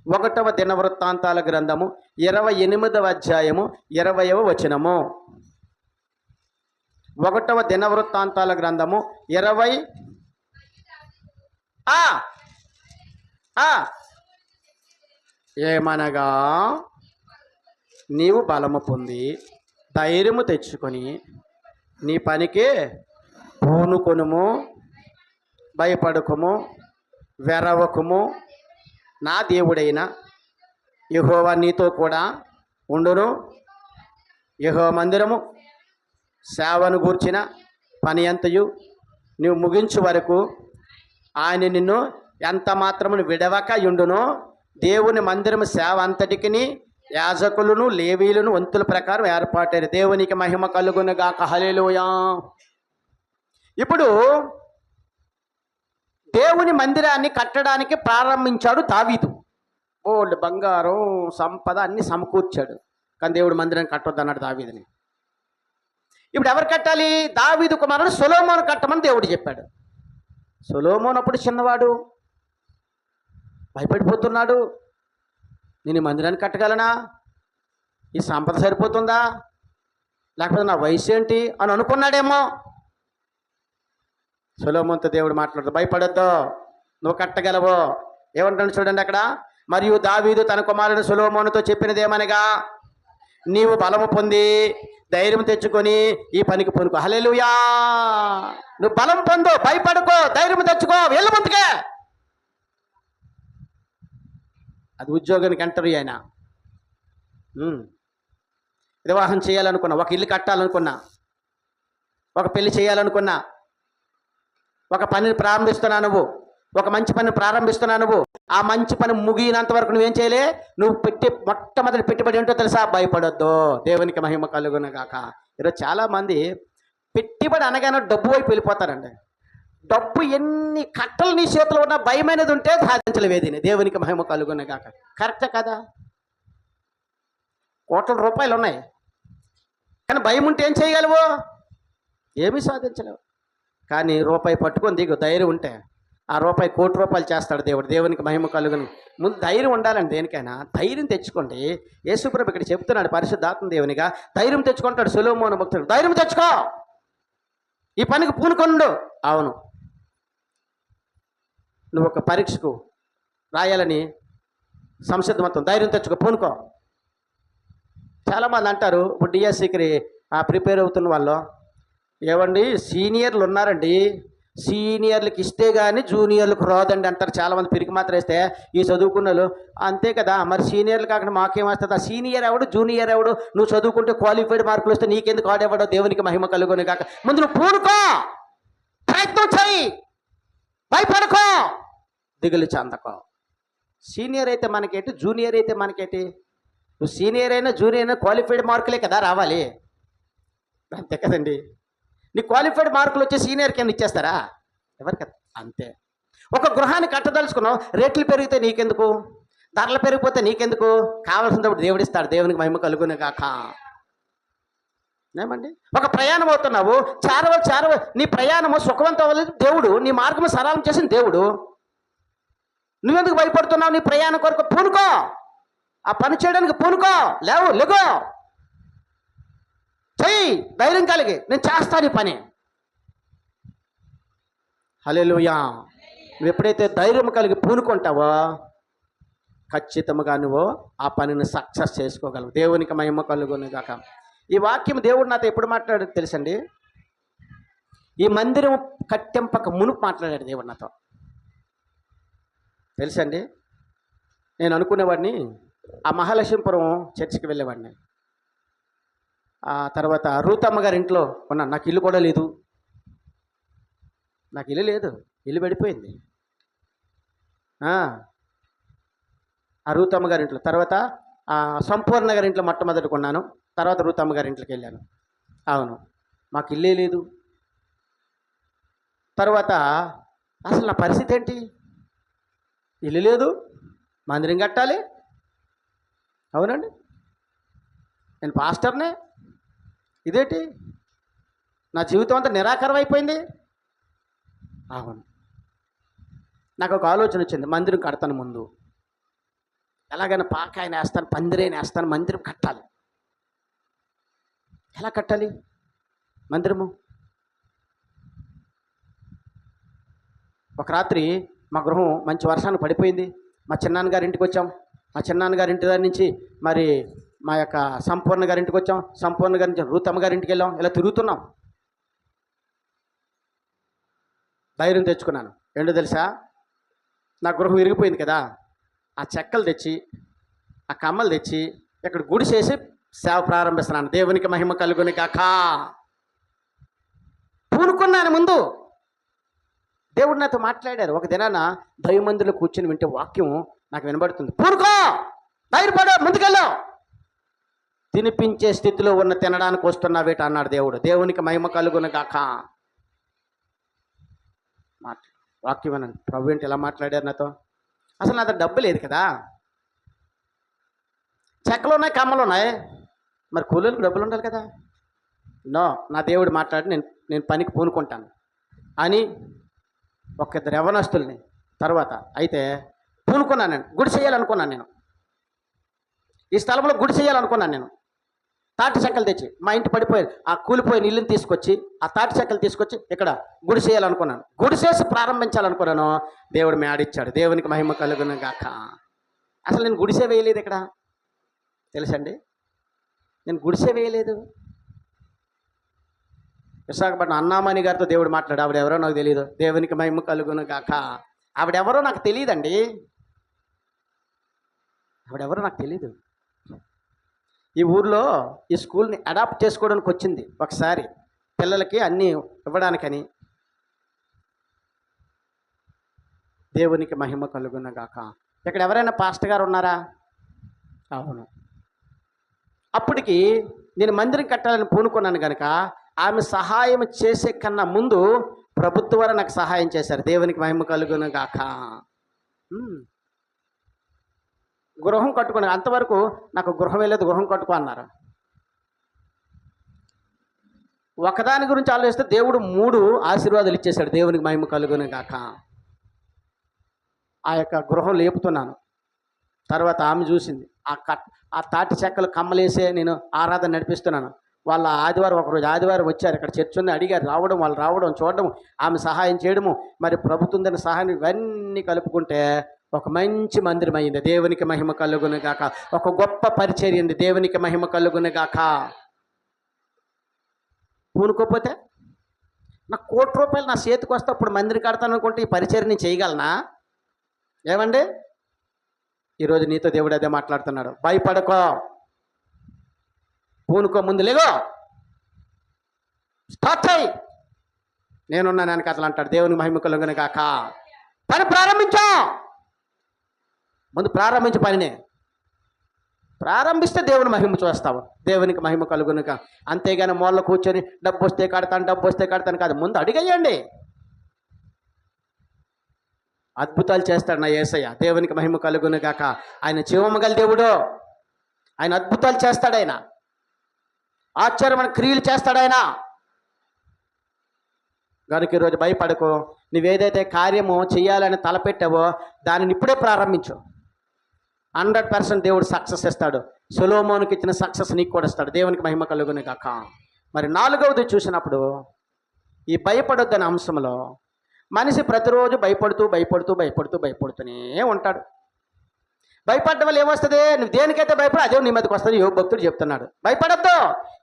28వ అధ్యాయము 20వ వచనము. 1వ దినవృత్తాంతాల గ్రంథము 20. ఏమనగా, నీవు బలము పొంది ధైర్యము తెచ్చుకొని నీ పనికి పూనుకొనుము, భయపడకుము, వెరవకుము. నా దేవుడైన యెహోవా నీతో కూడా ఉండును. యెహోవా మందిరము సేవను గూర్చిన పని అంతయు నీవు ముగించు వరకు ఆయన నిన్ను ఎంత మాత్రమును విడవక ఉండును. దేవుని మందిరము సేవ అంతటికి యాజకులను లేవీలను వంతుల ప్రకారం ఏర్పాటారు. దేవునికి మహిమ కలుగును గాక. హల్లెలూయా. ఇప్పుడు దేవుని మందిరాన్ని కట్టడానికి ప్రారంభించాడు దావీదు. గోల్డ్, బంగారం, సంపద అన్ని సమకూర్చాడు. కానీ దేవుడు మందిరాన్ని కట్టొద్దన్నాడు దావీదుని. ఇప్పుడు ఎవరు కట్టాలి? దావీదు కుమారుడు సొలొమోను కట్టమని దేవుడు చెప్పాడు. సొలొమోను అప్పుడు చిన్నవాడు, భయపడిపోతున్నాడు. నేను ఈ మందిరాన్ని కట్టగలనా? ఈ సంపద సరిపోతుందా? లేకపోతే నా వయసు ఏంటి అని అనుకున్నాడేమో. సొలొమోనుతో దేవుడు మాట్లాడుతూ, భయపడొద్దు, నువ్వు కట్టగలవు. ఏమంటాడు చూడండి అక్కడ. మరియు దావీదు తన కుమారుడు సొలొమోనుతో చెప్పినదేమనగా, నీవు బలము పొంది ధైర్యం తెచ్చుకొని ఈ పనికి పూనుకో. హల్లెలూయా. నువ్వు బలం పొందు, భయపడుకో, ధైర్యం తెచ్చుకో, వెళ్ళ ముందుకే. అది ఉద్యోగానికి అంటారు ఆయన. వివాహం చేయాలనుకున్నా, ఒక ఇల్లు కట్టాలనుకున్నా, ఒక పెళ్లి చేయాలనుకున్నా, ఒక పనిని ప్రారంభిస్తున్నా, ఒక మంచి పనిని ప్రారంభిస్తున్నా, ఆ మంచి పని ముగినంత వరకు నువ్వేం చేయలే? నువ్వు మొట్టమొదటి పెట్టుబడి ఏంటో తెలుసా? భయపడొద్దు. దేవునికి మహిమ కలుగును గాక. ఈరోజు చాలామంది పెట్టుబడి అనగానే డబ్బు వైపు వెళ్ళిపోతారండి. డబ్బు ఎన్ని కట్టలు నీ చేతిలో ఉన్నా భయమైనది ఉంటే సాధించలేవేది. దేవునికి మహిమ కలుగును గాక. కరెక్టే కదా? కోట్ల రూపాయలు ఉన్నాయి, కానీ భయం ఉంటే ఏం చేయగలవు? ఏమీ సాధించలేవు. కానీ రూపాయి పట్టుకొని దిగు ధైర్యం ఉంటే ఆ రూపాయి ₹1,00,00,000 చేస్తాడు దేవుడు. దేవునికి మహిమ కలుగును. ముందు ధైర్యం ఉండాలండి దేనికైనా. ధైర్యం తెచ్చుకోండి. యేసుప్రభు ఇక్కడ చెప్తున్నాడు పరిశుద్ధాత్మ దేవునిగా, ధైర్యం తెచ్చుకుంటాడు సొలొమోను భక్తుడు. ధైర్యం తెచ్చుకో, ఈ పనికి పూనుకొండు. అవును, నువ్వు ఒక పరీక్షకు రాయాలని సంసిద్ధమవుతాం, ధైర్యం తెచ్చుకో, పూనుకో. చాలామంది అంటారు, ఇప్పుడు డిఎస్సికి ప్రిపేర్ అవుతున్న వాళ్ళు, ఏమండి సీనియర్లు ఉన్నారండి, సీనియర్లకు ఇస్తే కానీ జూనియర్లకు రాదండి అంటారు. చాలామంది పిరికి మాత్రం వేస్తే ఈ చదువుకున్న వాళ్ళు అంతే కదా, మరి సీనియర్లు కాకుండా మాకేం వస్తుంది? ఆ సీనియర్ ఎవడు జూనియర్ ఎవడు? నువ్వు చదువుకుంటే క్వాలిఫైడ్ మార్కులు వస్తే నీకెందుకు ఆడేవాడో? దేవునికి మహిమ కలుగుని కాక. ముందు నువ్వు పూనుకో, ప్రయత్నం చెయ్యి, భయపడుకో, దిగులు చెందకో. సీనియర్ అయితే మనకేంటి, జూనియర్ అయితే మనకేంటి? నువ్వు సీనియర్ అయినా జూనియర్ అయినా క్వాలిఫైడ్ మార్కులే కదా రావాలి, అంతే కదండి. నీ క్వాలిఫైడ్ మార్కులు వచ్చే సీనియర్కి ఏమైనా ఇచ్చేస్తారా? ఎవరికి? అంతే. ఒక గృహాన్ని కట్టదలుచుకున్నావు, రేట్లు పెరిగితే నీకెందుకు, ధరలు పెరిగిపోతే నీకెందుకు? కావాల్సినప్పుడు దేవుడిస్తాడు. దేవునికి మహిమ కలుగునే కాక. ఏమండి, ఒక ప్రయాణం అవుతున్నావు, చేరవ నీ ప్రయాణము సుఖవంతం అవ్వలేదు దేవుడు, నీ మార్గము సరళం చేసిన దేవుడు. నువ్వెందుకు భయపడుతున్నావు? నీ ప్రయాణం కొరకు పూనుకో, ఆ పని చేయడానికి పూనుకో, లెగో, చెయ్యి, ధైర్యం కలిగి నేను చేస్తాను ఈ పని. హల్లెలూయా. నువ్వు ఎప్పుడైతే ధైర్యం కలిగి పూనుకుంటావో ఖచ్చితంగా నువ్వు ఆ పనిని సక్సెస్ చేసుకోగలవు. దేవునికి మహిమ కలుగును గాక. ఈ వాక్యం దేవుడు నాతో ఎప్పుడు మాట్లాడాడు తెలుసండి? ఈ మందిరం కట్టెంపక మునుపు మాట్లాడాడు దేవుడు నాతో, తెలుసండి. నేను అనుకునేవాడిని ఆ మహాలక్ష్మీపురం చర్చికి వెళ్ళేవాడిని. ఆ తర్వాత రూతమ్మ గారి ఇంట్లో ఉన్నాను. నాకు ఇల్లు కూడా లేదు, నాకు ఇల్లు లేదు, ఇల్లు పడిపోయింది. ఆ రూతమ్మ గారి ఇంట్లో, తర్వాత సంపూర్ణ గారి ఇంట్లో మొట్టమొదటి కొన్నాను, తర్వాత రూతమ్మ గారి ఇంట్లోకి వెళ్ళాను. అవును, మాకు ఇల్లే లేదు. తర్వాత అసలు నా పరిస్థితి ఏంటి? ఇల్లు లేదు, మందిరం కట్టాలి. అవునండి, నేను పాస్టర్నే, ఇదేంటి నా జీవితం అంతా నిరాకారం అయిపోయింది. అవును, నాకు ఒక ఆలోచన వచ్చింది, మందిరం కడతాను. ముందు ఎలాగైనా పాకాయన వేస్తాను, పందిరైన వేస్తాను, మందిరం కట్టాలి. ఎలా కట్టాలి మందిరము? ఒక రాత్రి మా గృహం మంచి వర్షాన్ని పడిపోయింది. మా చిన్నాన్నగారి ఇంటికి వచ్చాం. మా చిన్నాన్నగారి ఇంటి దగ్గర నుంచి మరి మా యొక్క సంపూర్ణ గారి ఇంటికి వచ్చాం. సంపూర్ణ గారి నుంచి రూతమ్మ గారి ఇంటికి వెళ్ళాం. ఇలా తిరుగుతున్నాం. ధైర్యం తెచ్చుకున్నాను. ఏంటో తెలుసా, నా గృహం విరిగిపోయింది కదా, ఆ చెక్కలు తెచ్చి ఆ కమ్మలు తెచ్చి ఇక్కడ గుడి చేసి సేవ ప్రారంభిస్తున్నాను. దేవునికి మహిమ కలుగుని కాక. పూనుకున్నాను. ముందు దేవుడు నాతో మాట్లాడారు. ఒక దినాన దైవమందిలో కూర్చొని వింటే వాక్యం నాకు వినబడుతుంది, పూనుకో, ధైర్యపడు, ముందుకెళ్ళు, తినిపించే స్థితిలో ఉన్న తినడానికి వస్తున్నావేట అన్నాడు దేవుడు. దేవునికి మహిమ కలుగును గాక. వాక్యం అనండి. ప్రభు ఏంటి ఎలా మాట్లాడారు నాతో? అసలు నా దగ్గర డబ్బు లేదు కదా, చెక్కలు ఉన్నాయి, కమ్మలు ఉన్నాయి, మరి కూలీలకు డబ్బులు ఉండాలి కదా. నో, నా దేవుడు మాట్లాడి నేను పనికి పూనుకుంటాను అని ఒక ఇద్దరు యవనస్తుల్ని తర్వాత అయితే పూనుకున్నాను. నేను గుడి చేయాలనుకున్నాను. నేను ఈ స్థలంలో గుడి చేయాలనుకున్నాను. నేను తాటి చెక్కలు తెచ్చి, మా ఇంటి పడిపోయింది ఆ కూలిపోయిన ఇల్లుని తీసుకొచ్చి ఆ తాటి చెక్కలు తీసుకొచ్చి ఇక్కడ గుడి చేయాలనుకున్నాను. గుడి చేసి ప్రారంభించాలనుకున్నాను. దేవుడు మేడిచ్చాడు. దేవునికి మహిమ కలుగును గాక. అసలు నేను గుడిసే వేయలేదు ఇక్కడ, తెలుసండి. నేను గుడిసే వేయలేదు. విశాఖపట్నం అన్నామణి గారితో దేవుడు మాట్లాడు. ఆవిడెవరో నాకు తెలియదు. దేవునికి మహిమ కలుగును గాక. ఆవిడెవరో నాకు తెలియదండి. ఆవిడెవరో నాకు తెలీదు. ఈ ఊర్లో ఈ స్కూల్ని అడాప్ట్ చేసుకోవడానికి వచ్చింది ఒకసారి, పిల్లలకి అన్నీ ఇవ్వడానికని. దేవునికి మహిమ కలుగును గాక. ఇక్కడ ఎవరైనా పాస్టర్ గారు ఉన్నారా? అవును. అప్పటికి నేను మందిరం కట్టాలని పూనుకున్నాను కనుక ఆమె సహాయం చేసే కన్నా ముందు ప్రభుత్వం వారు నాకు సహాయం చేశారు. దేవునికి మహిమ కలుగును గాక. గృహం కట్టుకుని అంతవరకు నాకు గృహం వెళ్ళలేదు, గృహం కట్టుకో అన్నారు. ఒకదాని గురించి ఆలోచిస్తే దేవుడు 3 ఆశీర్వాదాలు ఇచ్చేశాడు. దేవునికి మహిమ కలుగును గాక. ఆ యొక్క గృహం లేపుతున్నాను. తర్వాత ఆమె చూసింది. ఆ తాటి చెక్కలు కమ్మలేసే నేను ఆరాధన నడిపిస్తున్నాను. వాళ్ళ ఆదివారం, ఒకరోజు ఆదివారం వచ్చారు. ఇక్కడ చర్చ్ ఉంది, అడిగారు. వాళ్ళు రావడం చూడడం, ఆమె సహాయం చేయడము, మరి ప్రభుత్వం సహాయం, ఇవన్నీ కలుపుకుంటే ఒక మంచి మందిరం అయింది. దేవునికి మహిమ కలుగును గాక. ఒక గొప్ప పరిచర్య ఉంది. దేవునికి మహిమ కలుగును గాక. పూనుకోపోతే నాకు ₹1,00,00,000 నా చేతికి వస్తే అప్పుడు మందిరం కడతాను అనుకుంటే ఈ పరిచర్య నేను చేయగలనా? ఏమండి? ఈరోజు నీతో దేవుడు అదే మాట్లాడుతున్నాడు. భయపడకో, పూనుకో, ముందు లేగో, స్టార్ట్ అయ్యి, నేనున్నాను వెనక అట్లా అంటాడు. దేవునికి మహిమ కలుగును గాక. పని ప్రారంభించా, ముందు ప్రారంభించు పనినే. ప్రారంభిస్తే దేవుని మహిమ చూస్తావు. దేవునికి మహిమ కలుగునుక. అంతేగాని మూల కూర్చొని డబ్బు వస్తే కడతాను కాదు. ముందు అడిగేయండి. అద్భుతాలు చేస్తాడు నా యేసయ్య. దేవునికి మహిమ కలుగును గాక. ఆయన జీవము గల దేవుడు. ఆయన అద్భుతాలు చేస్తాడు. ఆయన ఆశ్చర్యమైన క్రియలు చేస్తాడు. ఆయన కనుక ఈరోజు భయపడకు. నువ్వేదైతే కార్యము చేయాలని తలపెట్టావో దానిని ఇప్పుడే ప్రారంభించు. 100% దేవుడు సక్సెస్ ఇస్తాడు. సొలొమోనుకి ఇచ్చిన సక్సెస్ నీకు కూడా ఇస్తాడు. దేవునికి మహిమ కలుగును గాక. మరి 4వది చూసినప్పుడు ఈ భయపడొద్దనే అంశంలో మనిషి ప్రతిరోజు భయపడుతూనే ఉంటాడు. భయపడ్డ వల్ల ఏమొస్తుంది? నువ్వు దేనికైతే భయపడ అదే నీ మీదకి వస్తుంది. యోబు భక్తుడు చెప్తున్నాడు, భయపడద్దు.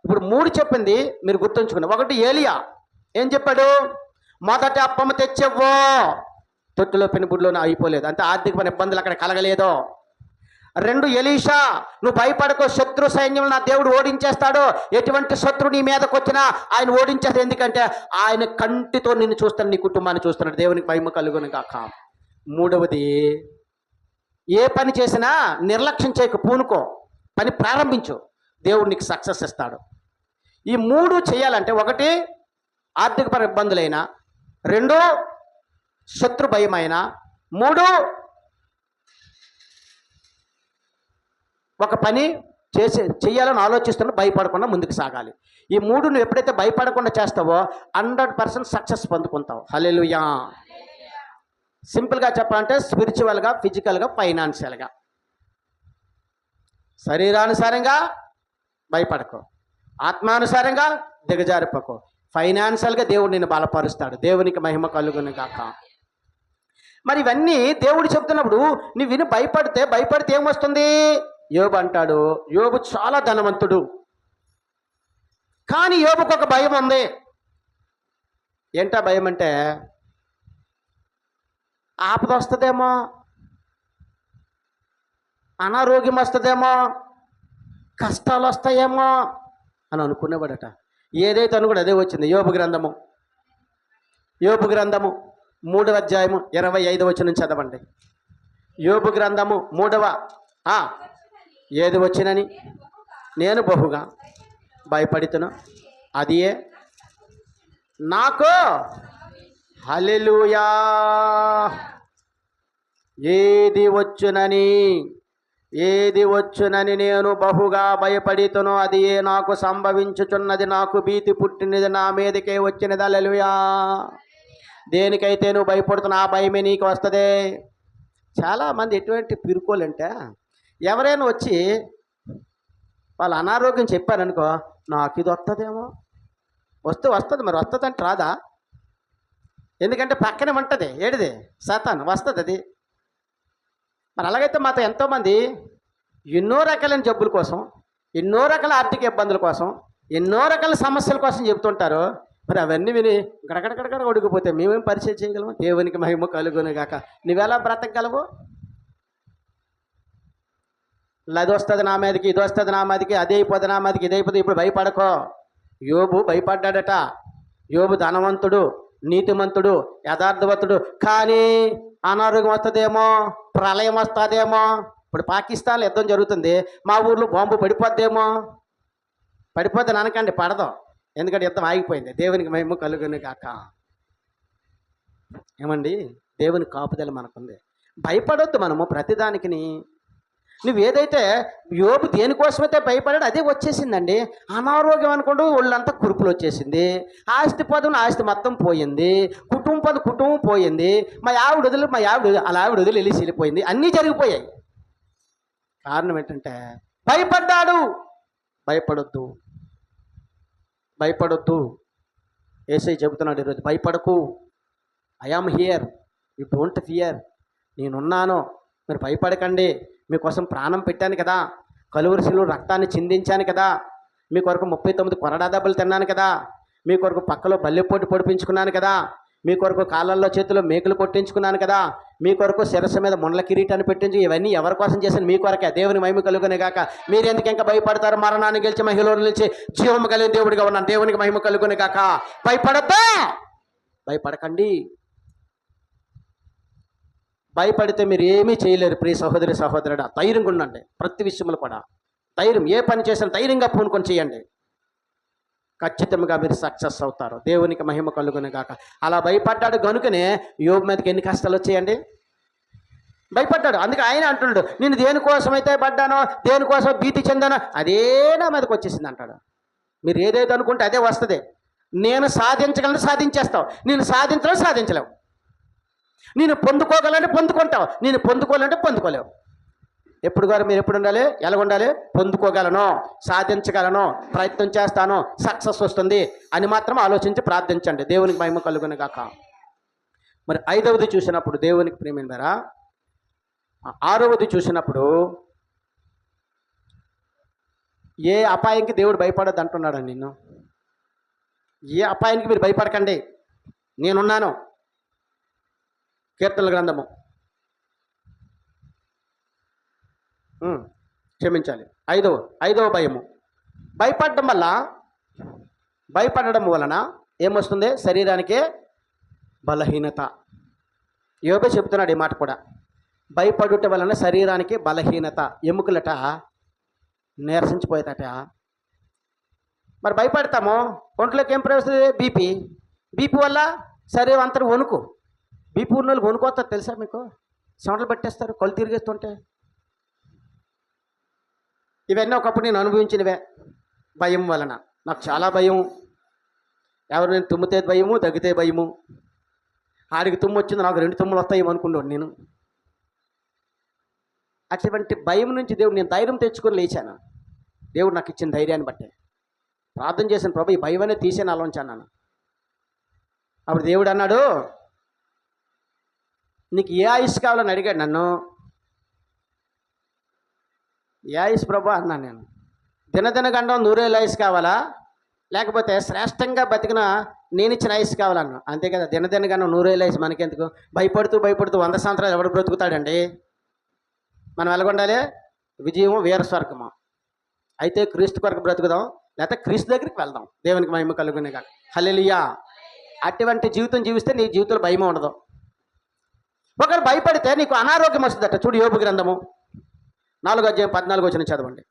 ఇప్పుడు 3 చెప్పింది మీరు గుర్తుంచుకున్న. 1 ఏలియా ఏం చెప్పాడు? మొదట అప్పమ్మ తెచ్చేవ్వో, తొట్టులో పెనుబుడ్లోనే అయిపోలేదు. అంటే ఆర్థికమైన ఇబ్బందులు అక్కడ కలగలేదు. 2 ఎలీషా, నువ్వు భయపడకు, శత్రు సైన్యం నా దేవుడు ఓడించేస్తాడు. ఎటువంటి శత్రు నీ మీదకి వచ్చినా ఆయన ఓడించేస్తాడు. ఎందుకంటే ఆయన కంటితో నిన్ను చూస్తాడు, నీ కుటుంబాన్ని చూస్తున్నాడు. దేవునికి మహిమ కలుగును గాక. 3వది, ఏ పని చేసినా నిర్లక్ష్యం చేయకు, పూనుకో, పని ప్రారంభించు, దేవుడు నీకు సక్సెస్ ఇస్తాడు. ఈ 3 చేయాలంటే 1 ఆర్థికపర ఇబ్బందులైనా, 2 శత్రు భయమైనా, 3 ఒక పని చేయాలని ఆలోచిస్తున్నా భయపడకుండా ముందుకు సాగాలి. ఈ 3 నువ్వు ఎప్పుడైతే భయపడకుండా చేస్తావో 100% సక్సెస్ పొందుకుంటావు. హల్లెలూయా. సింపుల్గా చెప్పాలంటే స్పిరిచువల్గా, ఫిజికల్గా, ఫైనాన్షియల్గా. శరీరానుసారంగా భయపడకు, ఆత్మానుసారంగా దిగజారిపోకు, ఫైనాన్షియల్గా దేవుడు నిన్ను బలపరుస్తాడు. దేవునికి మహిమ కలుగును గాక. మరి ఇవన్నీ దేవుడు చెప్తున్నప్పుడు నువ్వు విని భయపడితే ఏమొస్తుంది? యోబు అంటాడు, యోబు చాలా ధనవంతుడు, కానీ యోబుకు ఒక భయం ఉంది. ఏంటా భయం అంటే, ఆపద వస్తుందేమో, అనారోగ్యం వస్తుందేమో, కష్టాలు వస్తాయేమో అని అనుకునేవాడట. ఏదైతే అనుకుని అదే వచ్చింది. యోబు గ్రంథము 3వ అధ్యాయము 25వ వచనం చదవండి. యోబు గ్రంథము 3వ ఏది వచ్చినని నేను బహుగా భయపడుతున్నా, అదియే నాకు హల్లెలూయా. ఏది వచ్చునని నేను బహుగా భయపడుతును, అది నాకు సంభవించుచున్నది. నాకు భీతి పుట్టినది, నా మీదకే వచ్చినది. హల్లెలూయా. దేనికైతే నువ్వు భయపడుతున్నా ఆ భయమే నీకు వస్తుంది. చాలామంది ఎటువంటి పిరుకోలంటే, ఎవరైనా వచ్చి వాళ్ళ అనారోగ్యం చెప్పారనుకో, నాకు ఇది వస్తుందేమో, వస్తుంది. మరి వస్తుంది అంటే రాదా? ఎందుకంటే పక్కనే ఉంటుంది. ఏడిది? సాతాను వస్తుంది అది. మరి అలాగైతే మాతో ఎంతోమంది ఎన్నో రకాలైన జబ్బుల కోసం, ఎన్నో రకాల ఆర్థిక ఇబ్బందుల కోసం, ఎన్నో రకాల సమస్యల కోసం చెబుతుంటారు. మరి అవన్నీ విని గడగడగడగడ ఒడిగిపోతే మేమేం పరిచయం చేయగలము? దేవునికి మహిమ కలుగును గాక. నువ్వెలా బ్రతకగలవు? అది వస్తుంది నా మీదకి, ఇది వస్తుంది నా మీదకి, అదే అయిపోతుంది నా మీదకి, ఇది అయిపోతుంది. ఇప్పుడు భయపడకో. యోబు భయపడ్డాడట. యోబు ధనవంతుడు, నీతిమంతుడు, యథార్థవంతుడు, కానీ అనారోగ్యం వస్తుందేమో, ప్రళయం వస్తుందేమో. ఇప్పుడు పాకిస్తాన్లో యుద్ధం జరుగుతుంది, మా ఊర్లో బాంబు పడిపోద్దేమో. పడిపోద్దని అనకండి, పడదాం. ఎందుకంటే యుద్ధం ఆగిపోయింది. దేవునికి మహిమ కలుగును గాక. ఏమండి? దేవుని కాపుదల మనకుంది. భయపడొద్దు మనము ప్రతిదానికి. నువ్వేదైతే యోబు దేనికోసమైతే భయపడాడు అదే వచ్చేసిందండి. అనారోగ్యం అనుకుంటూ ఒళ్ళంతా కురుపులు వచ్చేసింది, ఆస్తి పదవులు ఆస్తి మొత్తం పోయింది, కుటుంబం పోయింది, మా ఆవిడ అలా ఆవిడ వదిలి వెళ్ళిపోయింది, అన్నీ జరిగిపోయాయి. కారణం ఏంటంటే భయపడ్డాడు. భయపడొద్దు. యేసయ్య చెబుతున్నాడు ఈరోజు, భయపడకు. I am here, you don't fear. నేనున్నాను, మీరు భయపడకండి. మీకోసం ప్రాణం పెట్టాను కదా, కలువరి శిలువ రక్తాన్ని చిందించాను కదా, మీ కొరకు 39 కొరడా దెబ్బలు తిన్నాను కదా, మీ కొరకు పక్కలో బల్లెపోటు పొడిపించుకున్నాను కదా, మీ కొరకు కాళ్ళల్లో చేతుల్లో మేకులు కొట్టించుకున్నాను కదా, మీ కొరకు శిరస్సు మీద ముండ్ల కిరీటాన్ని పెట్టించి, ఇవన్నీ ఎవరి కోసం చేశాను? మీ కొరకే. దేవుని మహిమ కలుగునే గాక. మీరు ఎందుకు ఇంకా భయపడతారు? మరణాన్ని గెలిచి మహిళ నుంచి జీవము కలిగిన దేవుడిగా ఉన్నాను. దేవునికి మహిమ కలుగునే గాక. భయపడద్దా, భయపడకండి. భయపడితే మీరు ఏమీ చేయలేరు. ప్రియ సహోదరుడా, ధైర్యంగా ఉండండి. ప్రతి విషయంలో కూడా ధైర్యం, ఏ పని చేసినా ధైర్యంగా పూనుకొని చేయండి. ఖచ్చితంగా మీరు సక్సెస్ అవుతారు. దేవునికి మహిమ కలుగునే గాక. అలా భయపడ్డాడు కనుకనే యోబు మీదకి ఎన్ని కష్టాలు వచ్చాయండి? భయపడ్డాడు. అందుకే ఆయన అంటున్నాడు, నేను దేనికోసమైతే పడ్డానో, దేనికోసం భీతి చెందానో అదే నా మీదకి వచ్చేసింది అంటాడు. మీరు ఏదైతే అనుకుంటే అదే వస్తుంది. నేను సాధించగలను, సాధించేస్తావు. నేను సాధించలేవు, సాధించలేవు. నేను పొందుకోగలంటే పొందుకుంటావు, నేను పొందుకోవాలంటే పొందుకోలేవు. మీరు ఎప్పుడు ఉండాలి? ఎలా ఉండాలి? పొందుకోగలను, సాధించగలను, ప్రయత్నం చేస్తాను, సక్సెస్ వస్తుంది అని మాత్రం ఆలోచించి ప్రార్థించండి. దేవునికి మహిమ కలుగును గాక. మరి 5వది చూసినప్పుడు, దేవునికి ప్రియమైనవారా, 6వది చూసినప్పుడు ఏ అపాయంకి దేవుడు భయపడద్దు అంటున్నాడు. నిన్ను ఏ అపాయానికి మీరు భయపడకండి, నేనున్నాను. కీర్తనల గ్రంథము, క్షమించాలి, 5వ భయము. భయపడడం వలన ఏమొస్తుంది? శరీరానికే బలహీనత. యోబే చెప్తున్నాడు ఈ మాట కూడా. భయపడుట వలన శరీరానికి బలహీనత, ఎముకలట నీరసించిపోయేదట. మరి భయపడతాము, ఒంట్లోకి ఏం ప్రవేశిస్తుంది? బీపీ వల్ల శరీరం అంతా వణుకు. బీపీ ఉన్న వాళ్ళు వణుకోస్తారు తెలుసా మీకు? చెమటలు పట్టేస్తారు, కళ్ళు తిరిగేస్తుంటే. ఇవన్నీ ఒకప్పుడు నేను అనుభవించినవే. భయం వలన నాకు చాలా భయం. నేను తుమ్మితే భయము, తగ్గితే భయము. ఆడికి తుమ్ము వచ్చింది, నాకు 2 తుమ్ములు వస్తాయేమో అనుకున్నాడు నేను. అటువంటి భయం నుంచి నేను ధైర్యం తెచ్చుకొని లేచాను. దేవుడు నాకు ఇచ్చిన ధైర్యాన్ని బట్టే ప్రార్థన చేశాను, ప్రభు ఈ భయం అనేది తీసేని ఆలోచించాను. అప్పుడు దేవుడు అన్నాడు, నీకు ఏ ఆయుష్ కావాలని అడిగాడు నన్ను. ఏ ఆయుష్ ప్రభు అన్నాను నేను. దినదిన గండం 100 ఆయుష్ కావాలా, లేకపోతే శ్రేష్టంగా బతికిన నేను ఇచ్చిన ఆయుష్ కావాలన్నా. అంతే కదా, దినదిన గండం 100 ఆయుష్ మనకెందుకు? భయపడుతూ 100 సంవత్సరాలు ఎవడు బ్రతుకుతాడండి? మనం ఎలాగొండాలి? విజయము, వీరస్వర్గము. అయితే క్రీస్తు కొరకు బ్రతుకుదాం, లేకపోతే క్రీస్తు దగ్గరికి వెళ్దాం. దేవునికి మహిమ కలుగునే కాక. హల్లెలూయా. అటువంటి జీవితం జీవిస్తే నీ జీవితంలో భయం ఉండదు. ఒకరు భయపడితే నీకు అనారోగ్యం వస్తుందట. చూడు యోబు గ్రంథము 4వ అధ్యాయం 14వ వచనం చదవండి.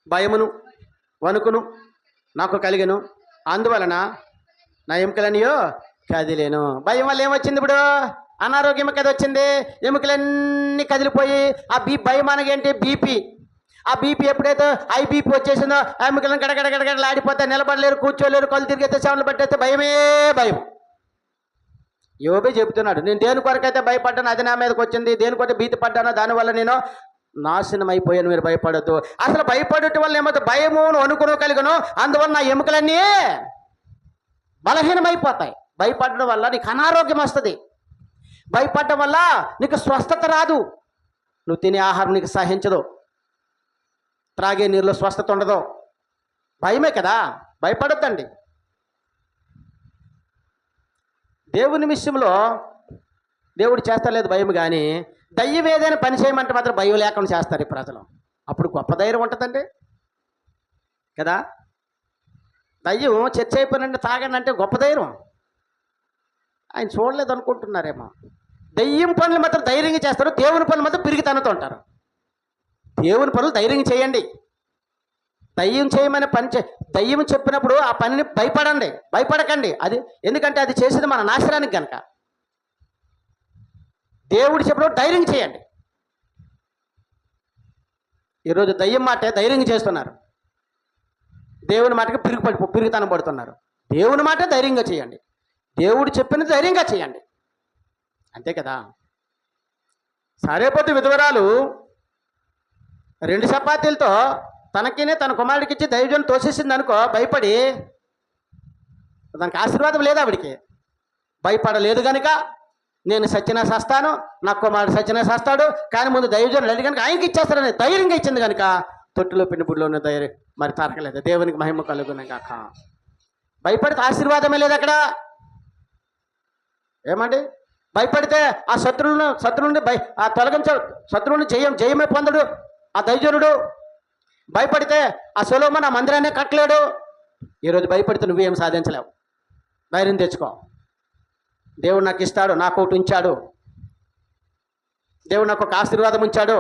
భయమును వణుకును నాకు కలిగెను, అందువలన నా ఎముకలనియో కదిలేను. భయం వల్ల ఏమొచ్చింది? ఇప్పుడు అనారోగ్యం కదా వచ్చింది. ఎముకలన్నీ కదిలిపోయి ఆ భయం అనగేంటి? బీపీ. ఆ బీపీ ఎప్పుడైతే బీపీ వచ్చేసిందో ఎముకలను గడగడగడగడలు ఆడిపోతే, నిలబడలేరు, కూర్చోలేరు, కళ్ళు తిరిగితే, చెవులు పట్టేస్తే భయమే భయం. యోబే చెబుతున్నాడు, నేను దేని కొరకైతే భయపడ్డాను అది నా మీదకి వచ్చింది, దేనికొఅయితే భీతి పడ్డానో దానివల్ల నేను నాశనం అయిపోయాను. మీరు భయపడద్దు. అసలు భయపడటం వల్ల ఏమవుతుంది? భయము అనుకును కలిగను, అందువల్ల నా ఎముకలన్నీ బలహీనమైపోతాయి. భయపడడం వల్ల నీకు అనారోగ్యం వస్తుంది. భయపడడం వల్ల నీకు స్వస్థత రాదు. నువ్వు తినే ఆహారం నీకు సహించదు, త్రాగే నీరులో స్వస్థత ఉండదు. భయమే కదా. భయపడొద్దండి. దేవుని విషయంలో దేవుడు చేస్తలేదు భయం, కానీ దయ్యం ఏదైనా పని చేయమంటే మాత్రం భయం లేకుండా చేస్తారు ఈ ప్రజలు. అప్పుడు గొప్ప ధైర్యం ఉంటుందండి కదా. దయ్యం చర్చ అయిపోయినంటే తాగండి అంటే గొప్ప ధైర్యం. ఆయన చూడలేదు అనుకుంటున్నారేమో. దయ్యం పనులు మాత్రం ధైర్యంగా చేస్తారు, దేవుని పనులు మాత్రం పిరిగితనంతో ఉంటారు. దేవుని పనులు ధైర్యంగా చేయండి. దయ్యం చేయమని దయ్యం చెప్పినప్పుడు ఆ పనిని భయపడకండి. అది ఎందుకంటే అది చేసేది మన నాశనానికి కనుక. దేవుడు చెప్పినప్పుడు ధైర్యం చేయండి. ఈరోజు దయ్యం మాటే ధైర్యంగా చేస్తున్నారు, దేవుని మాటకి పిరుగుతనం పడుతున్నారు. దేవుని మాట ధైర్యంగా చేయండి, దేవుడు చెప్పినది ధైర్యంగా చేయండి, అంతే కదా. సారేపొద్దు విధవరాలు 2 చపాతీలతో తన కుమారుడికి ఇచ్చి దైవజనం తోసేసింది అనుకో, భయపడి, దానికి ఆశీర్వాదం లేదు ఆవిడికి. భయపడలేదు కనుక నేను సచ్చినా సస్తాను, నా కుమారుడు సచ్చినా సస్తాడు, కానీ ముందు దైవజనులు లేదు కనుక ఆయనకి ఇచ్చేస్తారని ధైర్యంగా ఇచ్చింది కనుక తొట్టులో పిండి బుడ్లో ఉన్న ధైర్యం మరి తరకలేదు. దేవునికి మహిమ కలుగునే కాక. భయపడితే ఆశీర్వాదమే లేదు అక్కడ. ఏమండి, భయపడితే ఆ శత్రువుని శత్రువుని జయమే పొందడు ఆ దైవజనుడు. భయపడితే ఆ సొలొమోను ఆ మందిరాన్ని కట్టలేడు. ఈరోజు భయపడితే నువ్వేం సాధించలేవు. ధైర్యం తెచ్చుకో. దేవుడు నాకు ఇస్తాడు, నాకు ఒకటి ఉంచాడు, దేవుడు నాకు ఒక ఆశీర్వాదం ఉంచాడు,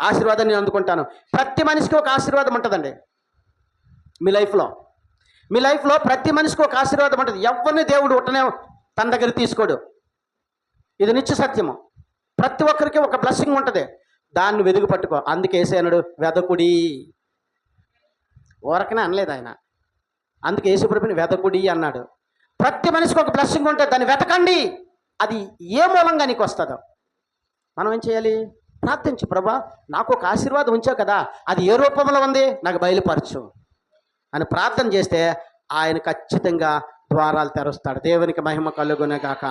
ఆశీర్వాదాన్ని నేను అందుకుంటాను. ప్రతి మనిషికి ఒక ఆశీర్వాదం ఉంటుందండి. మీ లైఫ్లో ప్రతి మనిషికి ఒక ఆశీర్వాదం ఉంటుంది. ఎవరిని దేవుడు ఉట్టనే తన దగ్గర తీసుకోడు. ఇది నిత్య సత్యము. ప్రతి ఒక్కరికి ఒక బ్లెస్సింగ్ ఉంటుంది, దాన్ని వెదుగు పట్టుకో. అందుకే యేసయ్యనుడు వెదకుడి, ఊరకనే అనలేదు ఆయన. అందుకే యేసుప్రభుని వెదకుడి అన్నాడు. ప్రతి మనిషికి ఒక బ్లెస్సింగ్ ఉంటుంది, దాన్ని వెతకండి. అది ఏ మూలంగా నీకు వస్తుందో మనం ఏం చేయాలి? ప్రార్థించు. ప్రభా, నాకు ఒక ఆశీర్వాదం ఉంచావు కదా, అది ఏ రూపంలో ఉంది నాకు బయలుపరచు అని ప్రార్థన చేస్తే ఆయన ఖచ్చితంగా ద్వారాలు తెరుస్తాడు. దేవునికి మహిమ కలుగునే గాక.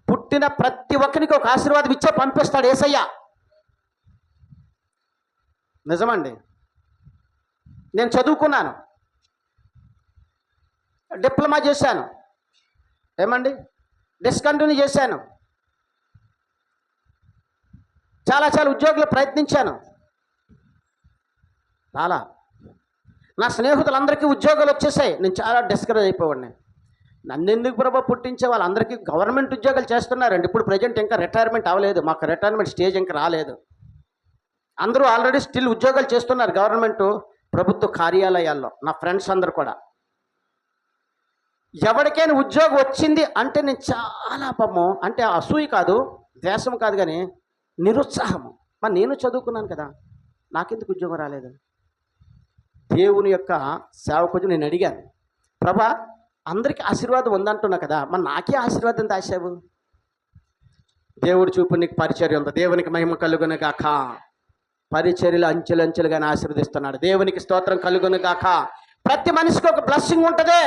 పుట్టిన ప్రతి ఒక్కరికి ఒక ఆశీర్వాదం ఇచ్చే పంపిస్తాడు యేసయ్య. నిజమండి. నేను చదువుకున్నాను, డిప్లొమా చేశాను, ఏమండి డిస్కంటిన్యూ చేశాను, చాలా ఉద్యోగులు ప్రయత్నించాను. చాలా నా స్నేహితులందరికీ ఉద్యోగాలు వచ్చేసాయి. నేను చాలా డిస్కరేజ్ అయిపోవాడిని. నన్ను ఎందుకు ప్రభా పుట్టించే వాళ్ళందరికీ గవర్నమెంట్ ఉద్యోగాలు చేస్తున్నారండి. ఇప్పుడు ప్రజెంట్ ఇంకా రిటైర్మెంట్ అవ్వలేదు, మాకు రిటైర్మెంట్ స్టేజ్ ఇంకా రాలేదు. అందరూ ఆల్రెడీ స్టిల్ ఉద్యోగాలు చేస్తున్నారు గవర్నమెంట్ ప్రభుత్వ కార్యాలయాల్లో. నా ఫ్రెండ్స్ అందరు కూడా. ఎవరికైనా ఉద్యోగం వచ్చింది అంటే నేను చాలా పాపం, అంటే అసూయ కాదు, ద్వేషం కాదు, కానీ నిరుత్సాహము. మరి నేను చదువుకున్నాను కదా, నాకెందుకు ఉద్యోగం రాలేదు? దేవుని యొక్క సేవకు నేను అడిగాను, ప్రభా అందరికీ ఆశీర్వాదం ఉందంటున్నా కదా, మరి నాకే ఆశీర్వాదం దాచావు? దేవుడు చూపు నీకు పరిచర్య ఉంది. దేవునికి మహిమ కలుగును గాక. పరిచర్యలు అంచెలంచెలుగానే ఆశీర్వదిస్తున్నాడు. దేవునికి స్తోత్రం కలుగును గాక. ప్రతి మనిషికి ఒక బ్లెస్సింగ్ ఉంటుంది,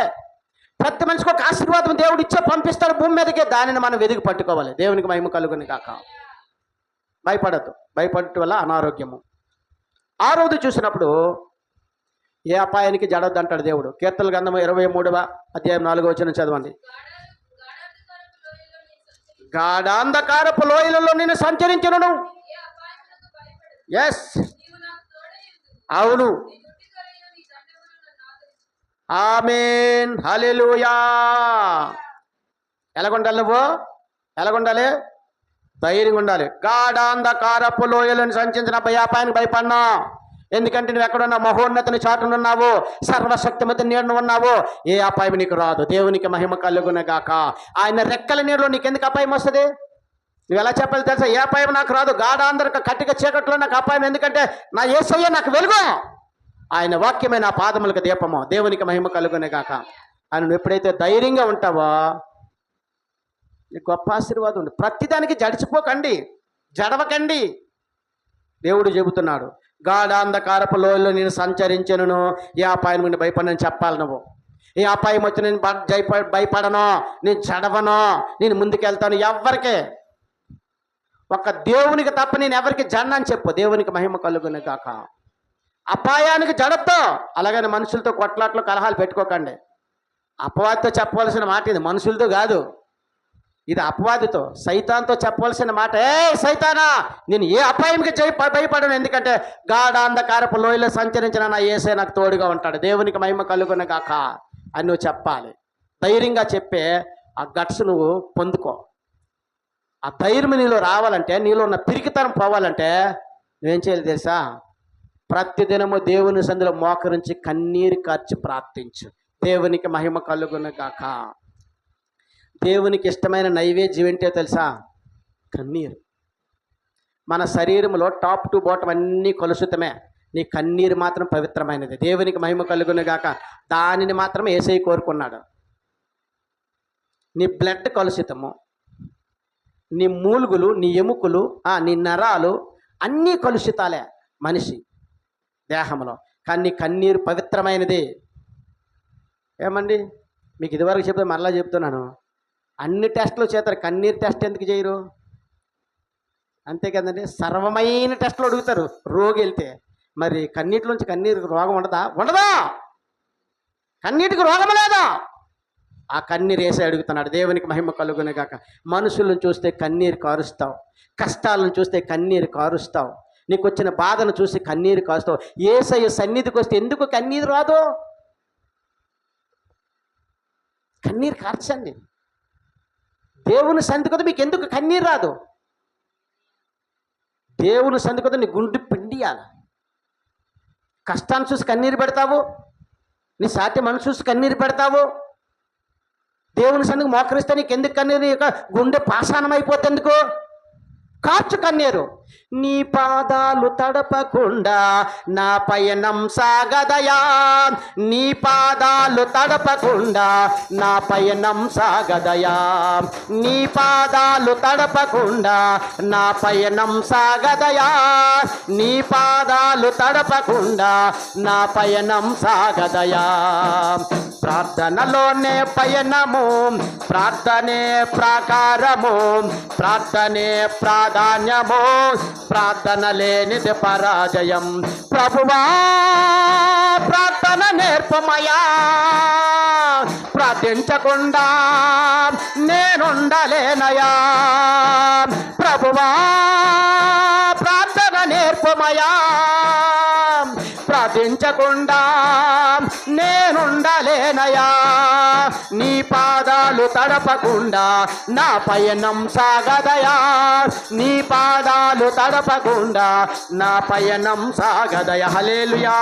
ప్రతి మనిషికి ఒక ఆశీర్వాదం దేవుడు ఇచ్చే పంపిస్తాడు భూమి మీదకి. దానిని మనం వెతికి పట్టుకోవాలి. దేవునికి మహిమ కలుగును గాక. భయపడద్దు. భయపడటం వల్ల అనారోగ్యము. 6వది చూసినప్పుడు ఏ అపాయానికి జడొద్దు అంటాడు దేవుడు. కీర్తన గ్రంథము 23వ అధ్యాయం 4వ వచనం చదవండి. గాఢాంధకారపు లోయలలో నేను సంచరించను. ఎస్, అవును, ఆమేన్, హల్లెలూయా. ఎలాగుండాలి నువ్వు? ఎలాగుండాలి? ధైర్యంగా ఉండాలి. గాఢాంధకారపు లోయలను సంచరించిన భయాపాయానికి భయపడినా. ఎందుకంటే నువ్వు ఎక్కడున్నా మహోన్నతిని చాటునున్నావు, సర్వశక్తిమతి నీడను ఉన్నావు. ఏ అపాయం నీకు రాదు. దేవునికి మహిమ కలుగును గాక. ఆయన రెక్కల నీడలో నీకు ఎందుకు అపాయం వస్తుంది? నువ్వు ఎలా చెప్పాలి తెలుసా? ఏ అపాయం నాకు రాదు. గాఢాంధక కట్టిక చీకట్లో నాకు అపాయం, ఎందుకంటే నా యేసయ్య నాకు వెలుగు, ఆయన వాక్యమే నా పాదములకు దీపము. దేవునికి మహిమ కలుగునే గాక. ఆయన నువ్వు ఎప్పుడైతే ధైర్యంగా ఉంటావో నీకు గొప్ప ఆశీర్వాదం ఉంది. ప్రతిదానికి జడిచిపోకండి, జడవకండి. దేవుడు చెబుతున్నాడు, గాఢాంధకారపు లోయలో నేను సంచరించను, ఏ అపాయం నుండి భయపడనని చెప్పాలి. నువ్వు ఏ అపాయం వచ్చి నేను భయపడను, నేను జడవను, నేను ముందుకెళ్తాను. ఎవరికే ఒక దేవునికి తప్ప నేను ఎవరికి జడనని చెప్పు. దేవునికి మహిమ కలుగునే గాక. అపాయానికి జడతో, అలాగని మనుషులతో కొట్లాట్లు కలహాలు పెట్టుకోకండి. అపవాదితో చెప్పవలసిన మాట ఇది, మనుషులతో కాదు. ఇది అపవాదితో, సైతాన్తో చెప్పవలసిన మాట. ఏ సైతానా, నేను ఏ అపాయంకి భయపడను, ఎందుకంటే గాఢాంధకారపు లోయలో సంచరించిన నా యేసయ్య నాకు తోడుగా ఉంటాడు. దేవునికి మహిమ కలుగును గాక అని నువ్వు చెప్పాలి. ధైర్యంగా చెప్పే ఆ గట్స్ నువ్వు పొందుకో. ఆ ధైర్యం నీలో రావాలంటే, నీలో ఉన్న పిరికితనం పోవాలంటే నువ్వేం చేయాలి తెలుసా? ప్రతిదినము దేవుని సందులో మోకరించి కన్నీరు కార్చి ప్రార్థించు. దేవునికి మహిమ కలుగును గాక. దేవునికి ఇష్టమైన నైవేద్యం ఏంటో తెలుసా? కన్నీరు. మన శరీరంలో టాప్ టు బాటం అన్నీ కలుషితమే, నీ కన్నీరు మాత్రం పవిత్రమైనది. దేవునికి మహిమ కలుగును గాక. దానిని మాత్రం యేసయ్య కోరుకున్నాడు. నీ బ్లడ్ కలుషితము, నీ మూలుగులు, నీ ఎముకలు, నీ నరాలు అన్నీ కలుషితాలే మనిషి దేహంలో. కానీ నీ కన్నీరు పవిత్రమైనది. ఏమండి, మీకు ఇదివరకు చెప్తే మరలా చెప్తున్నాను, అన్ని టెస్టులు చేస్తారు, కన్నీరు టెస్ట్ ఎందుకు చేయరు? అంతే కదండి, సర్వమైన టెస్టులు అడుగుతారు రోగి వెళ్తే. మరి కన్నీటిలోంచి కన్నీరుకి రోగం ఉండదా? ఉండదా? కన్నీటికి రోగం లేదా? ఆ కన్నీరు వేసి అడుగుతున్నాడు. దేవునికి మహిమ కలుగునే గాక. మనుషులను చూస్తే కన్నీరు కారుస్తావు, కష్టాలను చూస్తే కన్నీరు కారుస్తావు, నీకు వచ్చిన బాధను చూసి కన్నీరు కారుస్తావు. యేసయ్య సన్నిధికి వస్తే ఎందుకు కన్నీరు రాదు? కన్నీరు కార్చండి. దేవుని సన్నిధికి వస్తే మీకు ఎందుకు కన్నీరు రాదు? దేవుని సన్నిధికి వస్తే నీ గుండె పిండియాలి. కష్టాన్ని చూసి కన్నీరు పెడతావు, నీ సాటి మనసు చూసి కన్నీరు పెడతావు. దేవుని సన్నిధికి మోకరిస్తే నీకు ఎందుకు కన్నీరు? నీ యొక్క గుండె పాషాణం అయిపోతే ఎందుకు? కార్చు కన్నీరు. నీ పాదాలు తడపకుండా నా పయనం సాగదయా, నీ పాదాలు తడపకుండా నా పయనం సాగదయా, నీ పాదాలు తడపకుండా నా పయనం సాగదయా, నీ పాదాలు తడపకుండా నా పయనం సాగదయా. ప్రార్థనలోనే పయనము, ప్రార్థనే ప్రాకారము, ప్రార్థనే ప్రాధాన్యము, ప్రార్థన లేనిది పరాజయం. ప్రభువా ప్రార్థన నేర్పమయా, ప్రార్థించకుండా నేనుండలేనయా. ప్రభువా ప్రార్థన నేర్పమయా, ప్రార్థించకుండా నేనుండలేనయా. నీ పాదాలు తడపకుండా నా పయనం సాగదయా, నీ పాదాలు తడపకుండా నా పయనం సాగదయా. హల్లెలూయా.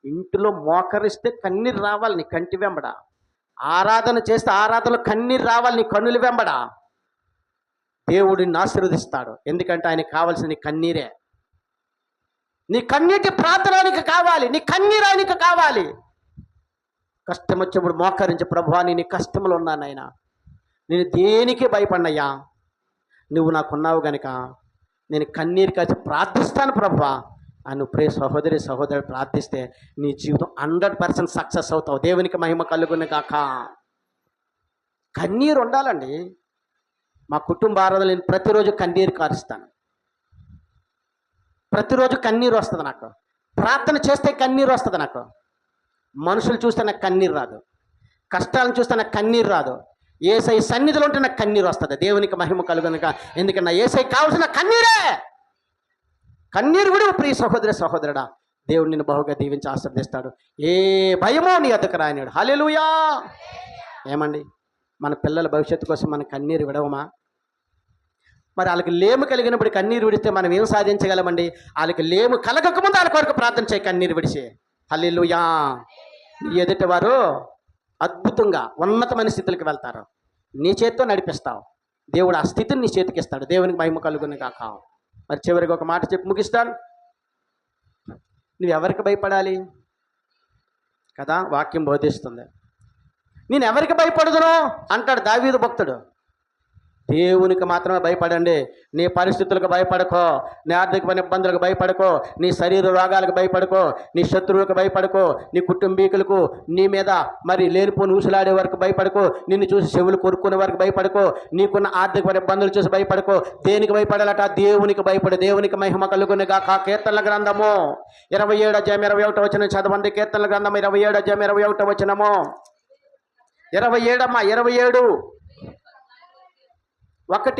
ఇంటిలో మోకరిస్తే కన్నీరు రావాలి నీ కంటి వెంబడ. ఆరాధన చేస్తే ఆరాధనలో కన్నీరు రావాలి నీ కన్నుల వెంబడ. దేవుడిని ఆశీర్వదిస్తాడు. ఎందుకంటే ఆయనకి కావాల్సిన నీ కన్నీరే. నీ కన్నీటి ప్రార్థన ఆయనకి కావాలి, నీ కన్నీరు ఆయనకి కావాలి. కష్టం వచ్చినప్పుడు మోకరించి, ప్రభువా నేను కష్టంలో ఉన్నానైనా, నేను దేనికి భయపడినయ్యా, నువ్వు నాకున్నావు గనుక నేను కన్నీరు కాచి ప్రార్థిస్తాను ప్రభువా అని ప్రే సహోదరి సహోదరుడు ప్రార్థిస్తే నీ జీవితం 100% సక్సెస్ అవుతావు. దేవునికి మహిమ కలుగును గాక. కన్నీరు ఉండాలండి. మా కుటుంబ ఆరాధనలో నేను ప్రతిరోజు కన్నీరు కారుస్తాను. ప్రతిరోజు కన్నీరు వస్తుంది నాకు. ప్రార్థన చేస్తే కన్నీరు వస్తుంది నాకు. మనుషులు చూస్తే నాకు కన్నీరు రాదు, కష్టాలను చూస్తే నాకు కన్నీరు రాదు. యేసయ్య సన్నిధిలో ఉంటే నాకు కన్నీరు వస్తుంది. దేవునికి మహిమ కలుగునుక. ఎందుకంటే నా యేసయ్య కావాల్సిన కన్నీరే. కన్నీరు కూడా ప్రియ సహోదరి సహోదరుడా, దేవుడు నిన్ను బహుగా దీవించి ఆశీర్వదిస్తాడు. ఏ భయమో నీ వద్దకు రానివాడు. హల్లెలూయా. ఏమండి, మన పిల్లల భవిష్యత్తు కోసం మనం కన్నీరు విడవమా? మరి వాళ్ళకి లేము కలిగినప్పుడు కన్నీరు విడిస్తే మనం ఏం సాధించగలమండి? వాళ్ళకి లేము కలగకముందు వాళ్ళ కొరకు ప్రార్థన చేయి, కన్నీరు విడిచి. హల్లెలూయా. నీ ఎదుటి వారు అద్భుతంగా ఉన్నతమైన స్థితులకు వెళ్తారు. నీ చేతితో నడిపిస్తావు. దేవుడు ఆ స్థితిని నీ చేతికి ఇస్తాడు. దేవునికి మహిమ కలుగును గాక. మరి చివరికి ఒక మాట చెప్పి ముగిస్తాను. నువ్వు ఎవరికి భయపడాలి కదా? వాక్యం బోధిస్తుంది. నేను ఎవరికి భయపడదును అంటాడు దావీదు భక్తుడు. దేవునికి మాత్రమే భయపడండి. నీ పరిస్థితులకు భయపడకో, నీ ఆర్థికమైన ఇబ్బందులకు భయపడకో, నీ శరీర రోగాలకు భయపడకో, నీ శత్రువులకు భయపడకో, నీ కుటుంబీకులకు, నీ మీద మరి లేనిపోని ఊసులాడే వరకు భయపడకో, నిన్ను చూసి చెవులు కొరుక్కునే వరకు భయపడకో, నీకున్న ఆర్థికమైన ఇబ్బందులు చూసి భయపడకో. దేనికి భయపడాలట? దేవునికి భయపడు. దేవునికి మహిమ కలుగును గాక. కీర్తనల గ్రంథము 27 అధ్యాయం 21 వచనం చదవండి. కీర్తనల గ్రంథం 27 అధ్యాయం 21 వచనము. 27 అమ్మా, 27 1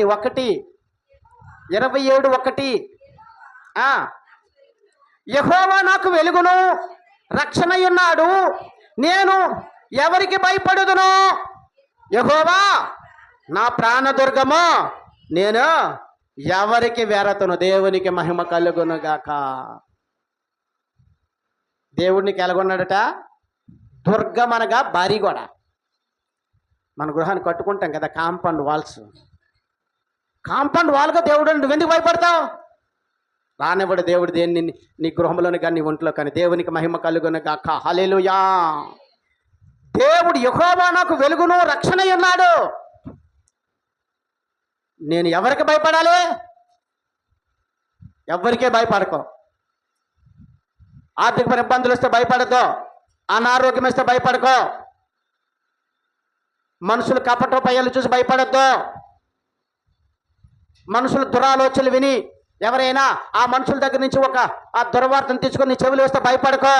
27:1. యెహోవా నాకు వెలుగును రక్షణయున్నాడు, నేను ఎవరికి భయపడుదును? యెహోవా నా ప్రాణదుర్గము, నేను ఎవరికి వెరతును? దేవునికి మహిమ కలుగును గాక. దేవుడికి ఎలాగొన్నాడట? దుర్గమనగా బారిగోడ. మన గృహాన్ని కట్టుకుంటాం కదా, కాంపౌండ్ వాల్స్. కాంపౌండ్ వాల్గా దేవుడు. నువ్వెందుకు భయపడతావు? రానివ్వడు దేవుడు దేన్ని నీ గృహంలోని కానీ నీ ఒంట్లో కానీ. దేవునికి మహిమ కలుగును గాక. హల్లెలూయా. దేవుడు యెహోవా నాకు వెలుగును రక్షణ ఉన్నాడు. నేను ఎవరికి భయపడాలి? ఎవరికే భయపడకో. ఆర్థికమైన ఇబ్బందులు వస్తే భయపడద్దు. అనారోగ్యం వస్తే భయపడకో. మనుషులు కపటోపాయాలు చూసి భయపడద్దు. మనుషులు దురాలోచనలు విని ఎవరైనా ఆ మనుషుల దగ్గర నుంచి ఆ దుర్వార్తను తీసుకొని నీ చెవులు వేస్తే భయపడకో.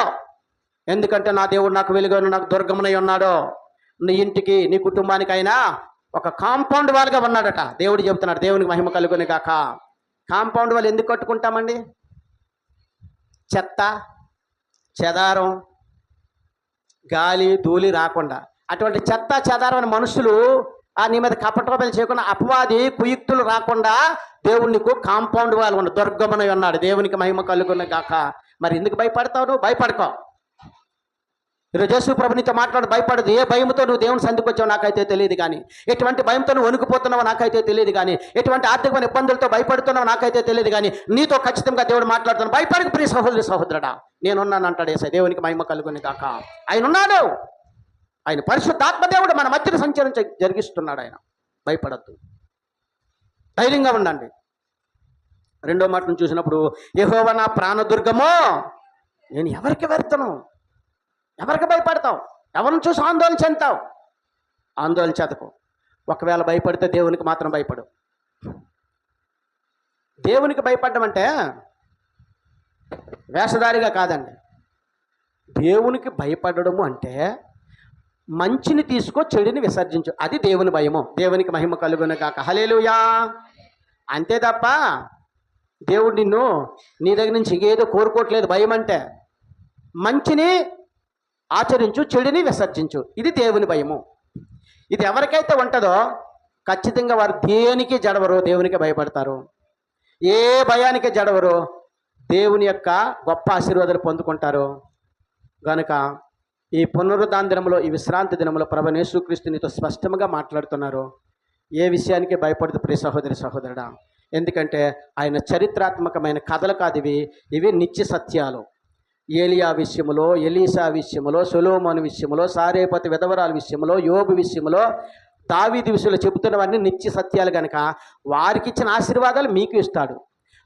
ఎందుకంటే నా దేవుడు నాకు వెలుగును నాకు దుర్గమునై ఉన్నాడు. నీ ఇంటికి నీ కుటుంబానికైనా ఒక కాంపౌండ్ వాల్గా ఉన్నాడట. దేవుడు చెబుతున్నాడు. దేవునికి మహిమ కలుగును గాక. కాంపౌండ్ వాల్ ఎందుకు కట్టుకుంటామండి? చెత్త చెదారం గాలి ధూళి రాకుండా. అటువంటి చెత్త చెదారం అనే మనుషులు నీ మీద కపటోపాయాలు చేయకుండా, అపవాది కుయుక్తులు రాకుండా దేవుడు నీకు కాంపౌండ్ వాళ్ళు ఉన్న దుర్గమునై ఉన్నాడు. దేవునికి మహిమ కలుగును గాక. మరి ఎందుకు భయపడతావు? నువ్వు భయపడకో. ఈరోజు యేసు ప్రభు నీతో మాట్లాడు. భయపడదు. ఏ భయంతో నువ్వు దేవుని సంధికి వచ్చావు నాకైతే తెలియదు కానీ, ఎటువంటి భయంతో నువ్వు వణుకుపోతున్నావో నాకైతే తెలియదు కానీ, ఎటువంటి ఆర్థికమైన ఇబ్బందులతో భయపడుతున్నావో నాకైతే తెలియదు కానీ, నీతో ఖచ్చితంగా దేవుడు మాట్లాడుతున్నాడు. భయపడకు ప్రియ సహోదరి సహోదరుడా, నేనున్నాను అంటాడు యేసయ్య. దేవునికి మహిమ కలుగును గాక. ఆయన ఉన్నాడు. ఆయన పరిశుద్ధాత్మ దేవుడు మన మధ్యన సంచారం జరిగిస్తున్నాడు. ఆయన భయపడద్దు, ధైర్యంగా ఉండండి. రెండో మాటను చూసినప్పుడు, యెహోవా నా ప్రాణదుర్గమో, నేను ఎవరికి వెళ్తాను? ఎవరికి భయపడతావు? ఎవరిని చూసి ఆందోళన చెందుతావు? ఆందోళన చెందకు. ఒకవేళ భయపడితే దేవునికి మాత్రం భయపడు. దేవునికి భయపడడం అంటే వేషధారిగా కాదండి. దేవునికి భయపడము అంటే మంచిని తీసుకో, చెడుని విసర్జించు. అది దేవుని భయము. దేవునికి మహిమ కలుగును గాక. హల్లెలూయా. అంతే తప్ప దేవుడు నిన్ను నీ దగ్గర నుంచి ఏదో కోరుకోవట్లేదు. భయం అంటే మంచిని ఆచరించు, చెడుని విసర్జించు. ఇది దేవుని భయము. ఇది ఎవరికైతే ఉంటుందో ఖచ్చితంగా వారు దేనికి జడవరు, దేవునికి భయపడతారు. ఏ భయానికి జడవరు, దేవుని యొక్క గొప్ప ఆశీర్వాదాలు పొందుకుంటారు. కనుక ఈ పునరుద్ధాన దినములో, ఈ విశ్రాంతి దినములో ప్రభువైన యేసుక్రీస్తు నీతో స్పష్టంగా మాట్లాడుతున్నారు. ఏ విషయానికి భయపడదు ప్రియ సహోదరి సహోదరుడా. ఎందుకంటే ఆయన చరిత్రాత్మకమైన కథలు కాదు ఇవి. ఇవి నిత్య సత్యాలు. ఏలియా విషయములో, ఎలీసా విషయములో, సొలొమోను విషయములో, సారేపతి విధవరాల విషయములో, యోబు విషయములో, దావీదు విషయంలో చెబుతున్నవన్నీ నిత్య సత్యాలు కనుక వారికి ఇచ్చిన ఆశీర్వాదాలు మీకు ఇస్తాడు.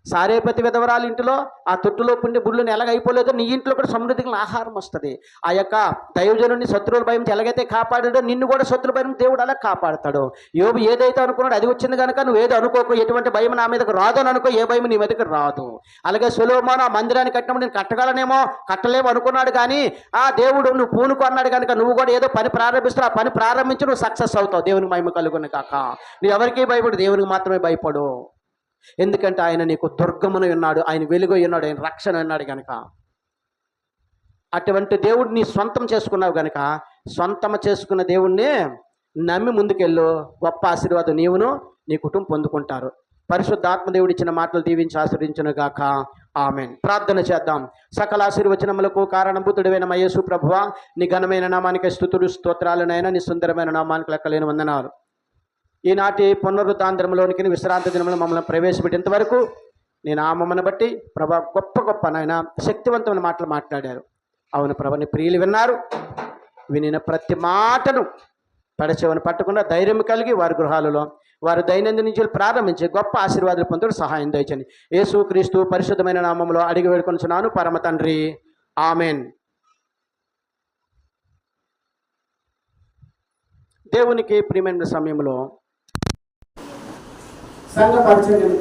సారేపతి విధవరాల ఇంటిలో ఆ తొట్టులో పుండి బుళ్ళుని ఎలాగైపోలేదో నీ ఇంట్లో కూడా సమృద్ధిగా ఆహారం వస్తుంది. ఆ యొక్క దైవజనుని శత్రువుల భయం ఎలాగైతే కాపాడాడో నిన్ను కూడా శత్రుల భయం దేవుడు అలా కాపాడుతాడు. యోబు ఏదైతే అనుకున్నాడో అది వచ్చింది కనుక నువ్వు ఏదో అనుకోకు, ఎటువంటి భయం నా మీదకు రాదు అని అనుకో, ఏ భయం నీ మీదకి రాదు. అలాగే సొలొమోను ఆ మందిరాన్ని కట్టినప్పుడు నేను కట్టగలనేమో కట్టలేమో అనుకున్నాడు కానీ ఆ దేవుడు నువ్వు పూనుకు అన్నాడు కనుక నువ్వు కూడా ఏదో పని ప్రారంభిస్తావు. ఆ పని ప్రారంభించి నువ్వు సక్సెస్ అవుతావు. దేవునికి మహిమ కలుగును కాక. నువ్వు ఎవరికి భయపడు, దేవునికి మాత్రమే భయపడు. ఎందుకంటే ఆయన నీకు దుర్గమును ఉన్నాడు, ఆయన వెలుగు ఉన్నాడు, ఆయన రక్షణ ఉన్నాడు కనుక. అటువంటి దేవుడు నీ సొంతం చేసుకున్నావు కనుక సొంతం చేసుకున్న దేవుణ్ణి నమ్మి ముందుకెళ్ళు. గొప్ప ఆశీర్వాదం నీవును నీ కుటుంబం పొందుకుంటారు. పరిశుద్ధాత్మ దేవుడు ఇచ్చిన మాటలు దీవించి ఆశీర్వదించును గాక. ఆమేన్. ప్రార్థన చేద్దాం. సకల ఆశీర్వచనములకు కారణభూతుడైన మా యేసు ప్రభువా, నీ ఘనమైన నామానికి స్తుతులు స్తోత్రాలనైనా, నీ సుందరమైన నామానికి లెక్కలేని వందనాలు. ఈనాటి పునరుద్ధాంధ్రంలోనికి విశ్రాంతి దినంలో మమ్మల్ని ప్రవేశపెట్టేంత వరకు నేను నామమును బట్టి ప్రభా గొప్ప గొప్ప నాయన శక్తివంతమైన మాటలు మాట్లాడారు. అవును ప్రభా, నీ ప్రియులు విన్నారు. వినిన ప్రతి మాటను పడచెవని పట్టకుండా ధైర్యం కలిగి వారి గృహాలలో వారు దైనందిన నుంచి ప్రారంభించి గొప్ప ఆశీర్వాదాలు పొందుడు సహాయం దయచండి. యేసుక్రీస్తు పరిశుద్ధమైన నామములో అడిగి వేడుకొనుచున్నాను పరమ తండ్రి. ఆమెన్. దేవునికి ప్రియమైన సమయంలో సంఘ పరిచయం